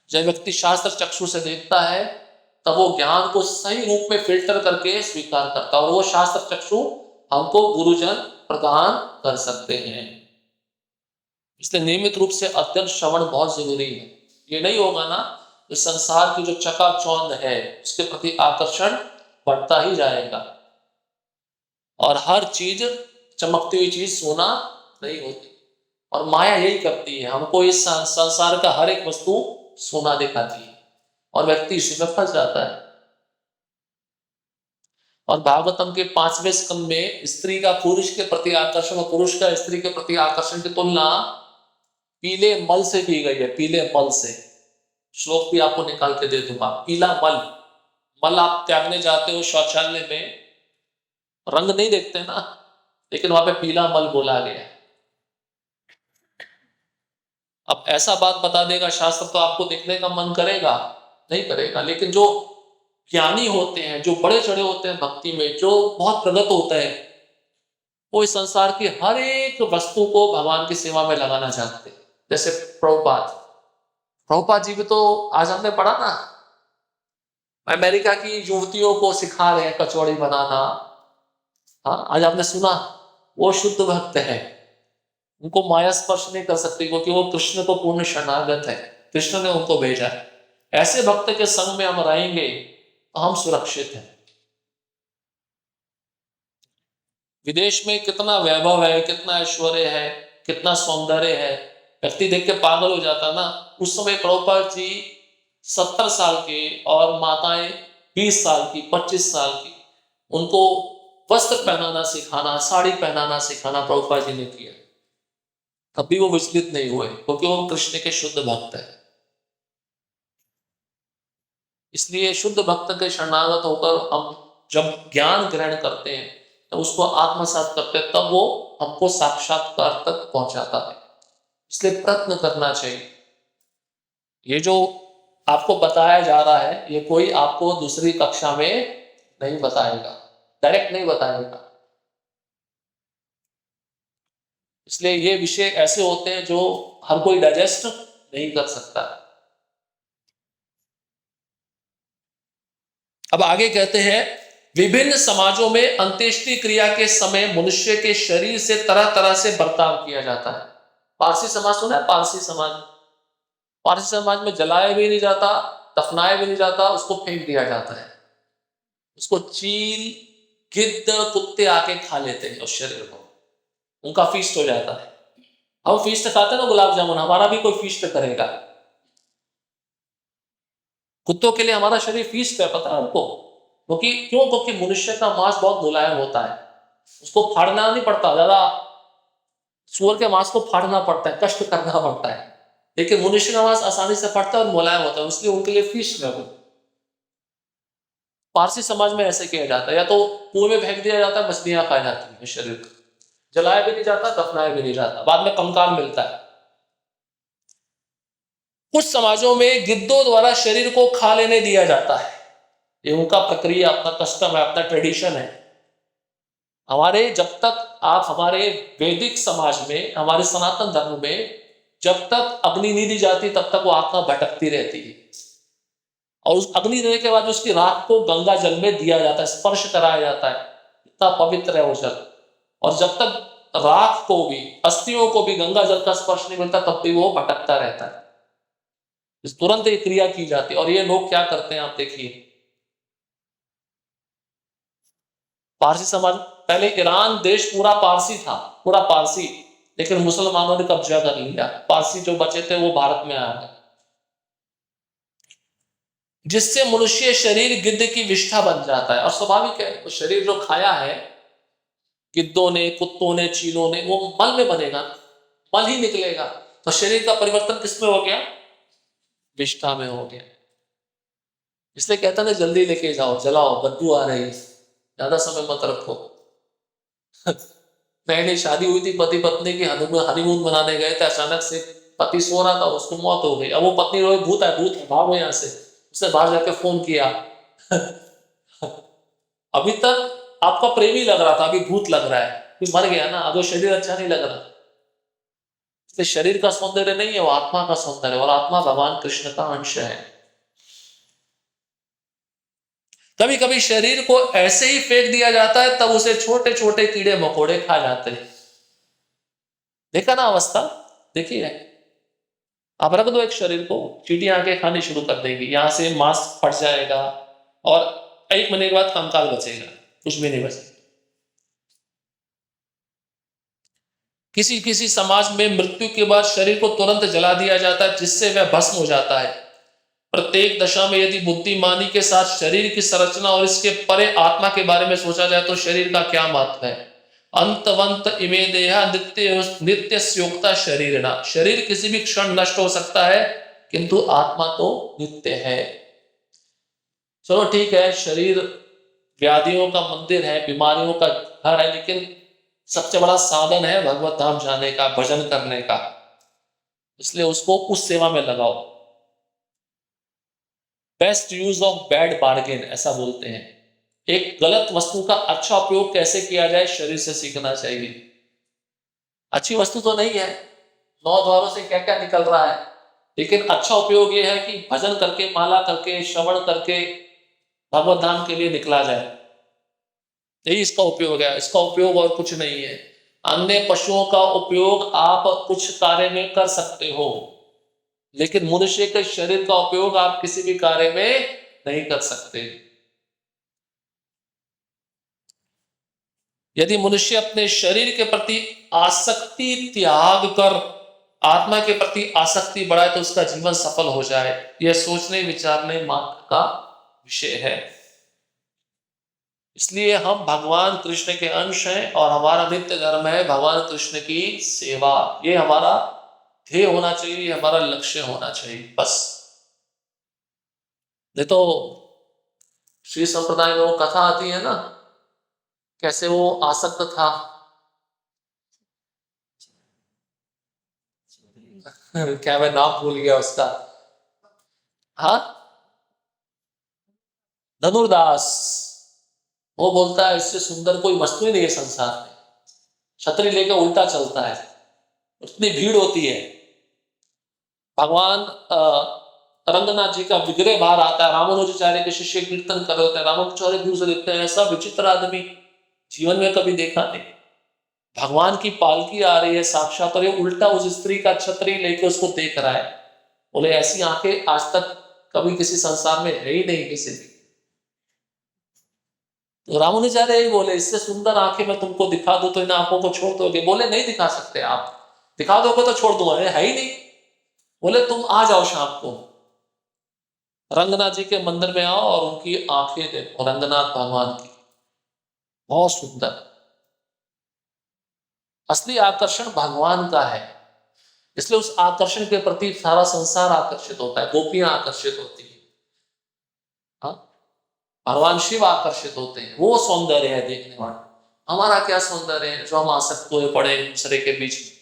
जब व्यक्ति शास्त्र चक्षु से देखता है तब वो ज्ञान को सही रूप में फिल्टर करके स्वीकार करता है, और वो शास्त्र चक्षु हमको गुरुजन प्रदान कर सकते हैं। इसलिए नियमित रूप से अध्ययन श्रवण बहुत जरूरी है। ये नहीं होगा ना तो संसार की जो चकाचौंध है उसके प्रति आकर्षण बढ़ता ही जाएगा, और हर चीज चमकती हुई चीज सोना नहीं होती, और माया यही करती है, हमको इस संसार का हर एक वस्तु सोना दिखाती है और व्यक्ति इसी में फंस जाता है। और भागवतम के 5वें स्कंद में स्त्री का पुरुष के प्रति आकर्षण और पुरुष का स्त्री के प्रति आकर्षण की तुलना पीले मल से की गई है। पीले मल से, श्लोक भी आपको निकाल के दे दूंगा। पीला मल, मल आप त्यागने जाते हो शौचालय में, रंग नहीं देखते ना, लेकिन वहां पे पीला मल बोला गया। अब ऐसा बात बता देगा शास्त्र तो आपको देखने का मन करेगा? नहीं करेगा। लेकिन जो ज्ञानी होते हैं, जो बड़े चढ़े होते हैं भक्ति में, जो बहुत प्रगत होते हैं, वो इस संसार की हर एक वस्तु को भगवान की सेवा में लगाना चाहते हैं। जैसे प्रभुपाद जी भी तो आज हमने पढ़ा ना, अमेरिका की युवतियों को सिखा रहे हैं कचौड़ी बनाना। हाँ, आज आपने सुना, वो शुद्ध भक्त है, उनको माया स्पर्श नहीं कर सकती क्योंकि वो कृष्ण को पूर्ण शरणागत है, कृष्ण ने उनको भेजा है। ऐसे भक्त के संग में हम रहेंगे तो हम सुरक्षित हैं। विदेश में कितना वैभव है, कितना ऐश्वर्य है, कितना सौंदर्य है, व्यक्ति देख के पागल हो जाता ना। उस समय प्रभुपाद जी 70 साल के और माताएं 20 साल की, 25 साल की, उनको वस्त्र पहनाना सिखाना, साड़ी पहनाना सिखाना प्रभुपाद जी ने किया। तब भी वो विचलित नहीं हुए क्योंकि वो कृष्ण के शुद्ध भक्त है। इसलिए शुद्ध भक्त के शरणागत होकर हम जब ज्ञान ग्रहण करते हैं तो उसको आत्मसात करते हैं, तब वो हमको साक्षात्कार तक पहुंचाता है। इसलिए प्रयत्न करना चाहिए। ये जो आपको बताया जा रहा है, ये कोई आपको दूसरी कक्षा में नहीं बताएगा, डायरेक्ट नहीं बताएगा। इसलिए ये विषय ऐसे होते हैं जो हर कोई डाइजेस्ट नहीं कर सकता। अब आगे कहते हैं, विभिन्न समाजों में अंत्येष्टि क्रिया के समय मनुष्य के शरीर से तरह तरह से बर्ताव किया जाता है। पारसी समाज सुना है? पारसी समाज, पारसी समाज में जलाया भी नहीं जाता, दफनाया भी नहीं जाता, उसको फेंक दिया जाता है। उसको चील गिद्ध कुत्ते आके खा लेते हैं उस शरीर को, उनका फीस्ट हो जाता है। हम फीस्ट खाते हैं ना गुलाब जामुन, हमारा भी कोई फीस्ट करेगा। कुत्तों के लिए हमारा शरीर फीस्ट है, पता है आपको? क्योंकि मनुष्य का मांस बहुत मुलायम होता है, उसको फाड़ना नहीं पड़ता ज्यादा। सूअर के मांस को फाड़ना पड़ता है, कष्ट करना पड़ता है, लेकिन मनुष्य का मांस आसानी से फटता है और मुलायम होता है, इसलिए उनके लिए फीस्ट है वो। पारसी समाज में ऐसे किया जाता है, या तो कुएं में फेंक दिया जाता है, मछलियां खाई जाती है, शरीर को जलाया भी नहीं जाता, दफनाया भी नहीं जाता, बाद में कंकाल मिलता है। कुछ समाजों में गिद्धों द्वारा शरीर को खा लेने दिया जाता है, ये उनका प्रक्रिया, अपना कस्टम है, अपना ट्रेडिशन है। हमारे जब तक आप हमारे वैदिक समाज में, हमारे सनातन धर्म में जब तक अग्नि नहीं दी जाती तब तक वो आत्मा भटकती रहती है, और उस अग्नि देने के बाद उसकी राख को गंगा जल में दिया जाता है, स्पर्श कराया जाता है, इतना पवित्र है वो जल। और जब तक राख को भी, अस्थियों को भी गंगा जल का स्पर्श नहीं मिलता तब भी वो भटकता रहता है। इस तुरंत ये क्रिया की जाती है। और ये लोग क्या करते हैं आप देखिए, पारसी समाज, पहले ईरान देश पूरा पारसी था, पूरा पारसी, लेकिन मुसलमानों ने कब्जा कर लिया, पारसी जो बचे थे वो भारत में आ गए, जिससे मनुष्य शरीर गिद्ध की विष्ठा बन जाता है। और स्वाभाविक है, तो शरीर जो खाया है गिद्धों ने, कुत्तों ने, चीलों ने, वो मल में बनेगा, मल ही निकलेगा। तो शरीर का परिवर्तन किसमें हो गया? विष्ठा में हो गया। इसलिए कहता है जल्दी लेके जाओ, जलाओ, बदबू आ रही है, ज्यादा समय मत रखो। नई नई शादी हुई थी, पति पत्नी की हनीमून मनाने गए थे, अचानक से पति सो रहा था, उसको मौत हो गई। अब वो पत्नी रोई, भूत है, भूत है, भागो यहाँ से। उसने बाहर जाके फोन किया अभी तक आपका प्रेमी लग रहा था, अभी भूत लग रहा है, फिर मर गया ना, अब वो शरीर अच्छा नहीं लग रहा। इसलिए शरीर का सौंदर्य नहीं है, वो आत्मा का सौंदर्य, और आत्मा भगवान कृष्ण का अंश है। कभी कभी शरीर को ऐसे ही फेंक दिया जाता है, तब उसे छोटे छोटे कीड़े मकोड़े खा जाते हैं। देखा ना अवस्था, देखिए आप रख दो एक शरीर को, चींटियां आके खानी शुरू कर देगी, यहां से मांस फट जाएगा, और 1 महीने के बाद कंकाल बचेगा, कुछ भी नहीं बचेगा। किसी किसी समाज में मृत्यु के बाद शरीर को तुरंत जला दिया जाता है, जिससे वह भस्म हो जाता है। प्रत्येक दशा में यदि बुद्धिमानी के साथ शरीर की संरचना और इसके परे आत्मा के बारे में सोचा जाए तो शरीर का क्या महत्व है। अंतवंत इमे देहा नित्य नित्यस्योक्ता शरीरना। शरीर किसी भी क्षण नष्ट हो सकता है, किंतु आत्मा तो नित्य है। चलो ठीक है, शरीर व्याधियों का मंदिर है, बीमारियों का घर है, लेकिन सबसे बड़ा साधन है भगवत धाम जाने का, भजन करने का। इसलिए उसको उस सेवा में लगाओ। Best use of bad bargain ऐसा बोलते हैं। एक गलत वस्तु का अच्छा उपयोग कैसे किया जाए, शरीर से सीखना चाहिए। अच्छी वस्तु तो नहीं है, 9 द्वारों से क्या क्या निकल रहा है, लेकिन अच्छा उपयोग यह है कि भजन करके, माला करके, श्रवण करके भगवत धाम के लिए निकला जाए। यही इसका उपयोग है, इसका उपयोग और कुछ नहीं है। अन्य पशुओं का उपयोग आप कुछ कार्य में कर सकते हो, लेकिन मनुष्य के शरीर का उपयोग आप किसी भी कार्य में नहीं कर सकते। यदि मनुष्य अपने शरीर के प्रति आसक्ति त्याग कर आत्मा के प्रति आसक्ति बढ़ाए तो उसका जीवन सफल हो जाए, यह सोचने विचारने मात्र का विषय है। इसलिए हम भगवान कृष्ण के अंश हैं, और हमारा नित्य धर्म है भगवान कृष्ण की सेवा। ये हमारा ध्येय होना चाहिए, ये हमारा लक्ष्य होना चाहिए, बस। नहीं तो श्री संप्रदाय में वो कथा आती है ना, कैसे वो आसक्त था क्या मैं नाम भूल गया उसका। हाँ, धनुर्दास। वो बोलता है इससे सुंदर कोई वस्तु ही नहीं है संसार में, छतरी लेकर उल्टा चलता है, उतनी भीड़ होती है। भगवान रंगनाथ जी का विग्रह बाहर आता है, रामानुजाचार्य के शिष्य कीर्तन कर रहे होते हैं, रामानुजाचार्य दूर से देखते हैं, ऐसा विचित्र आदमी जीवन में कभी देखा नहीं। भगवान की पालकी आ रही है साक्षात, और ये उल्टा उस स्त्री का छतरी लेके उसको देख रहा है। बोले ऐसी आंखें आज तक कभी किसी संसार में है ही नहीं किसी की। तो रामानुजाचार्य यही बोले, इससे सुंदर आंखें मैं तुमको दिखा दूं तो इन आंखों को छोड़ दोगे। बोले नहीं दिखा सकते आप, दिखा दोगे तो छोड़ दूंगा, है ही नहीं। बोले तुम आ जाओ शाम को रंगनाथ जी के मंदिर में आओ और उनकी आंखें देखो, रंगनाथ भगवान की, बहुत सुंदर। असली आकर्षण भगवान का है, इसलिए उस आकर्षण के प्रति सारा संसार आकर्षित होता है, गोपियां आकर्षित होती है, हाँ, भगवान शिव आकर्षित होते हैं। वो सौंदर्य है देखने वाला। हमारा क्या सौंदर्य है जो हम आसक्त हुए पड़े एक दूसरे के बीच में।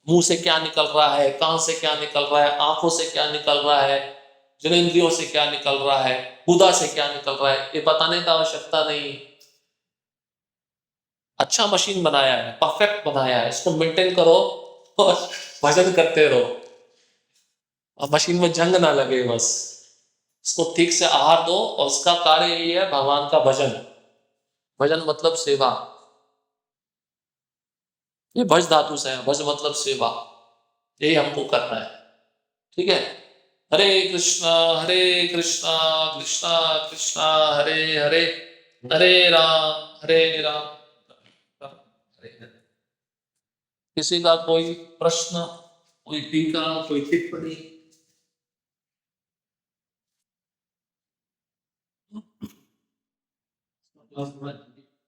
मुंह से क्या निकल रहा है, कान से क्या निकल रहा है, आंखों से क्या निकल रहा है, जनेंद्रियों से क्या निकल रहा है, बुधा से क्या निकल रहा है, ये बताने का आवश्यकता नहीं। अच्छा मशीन बनाया है, परफेक्ट बनाया है, इसको मेंटेन करो और भजन करते रहो, और मशीन में जंग ना लगे बस। इसको ठीक से आहार दो, और उसका कार्य यही है भगवान का भजन। भजन मतलब सेवा, ये भज धातु से है, भज मतलब सेवा, यही हमको करना है। ठीक है, हरे कृष्णा कृष्णा कृष्णा हरे हरे, हरे राम हरे हरे। किसी का कोई प्रश्न, कोई टीका, कोई टिप्पणी?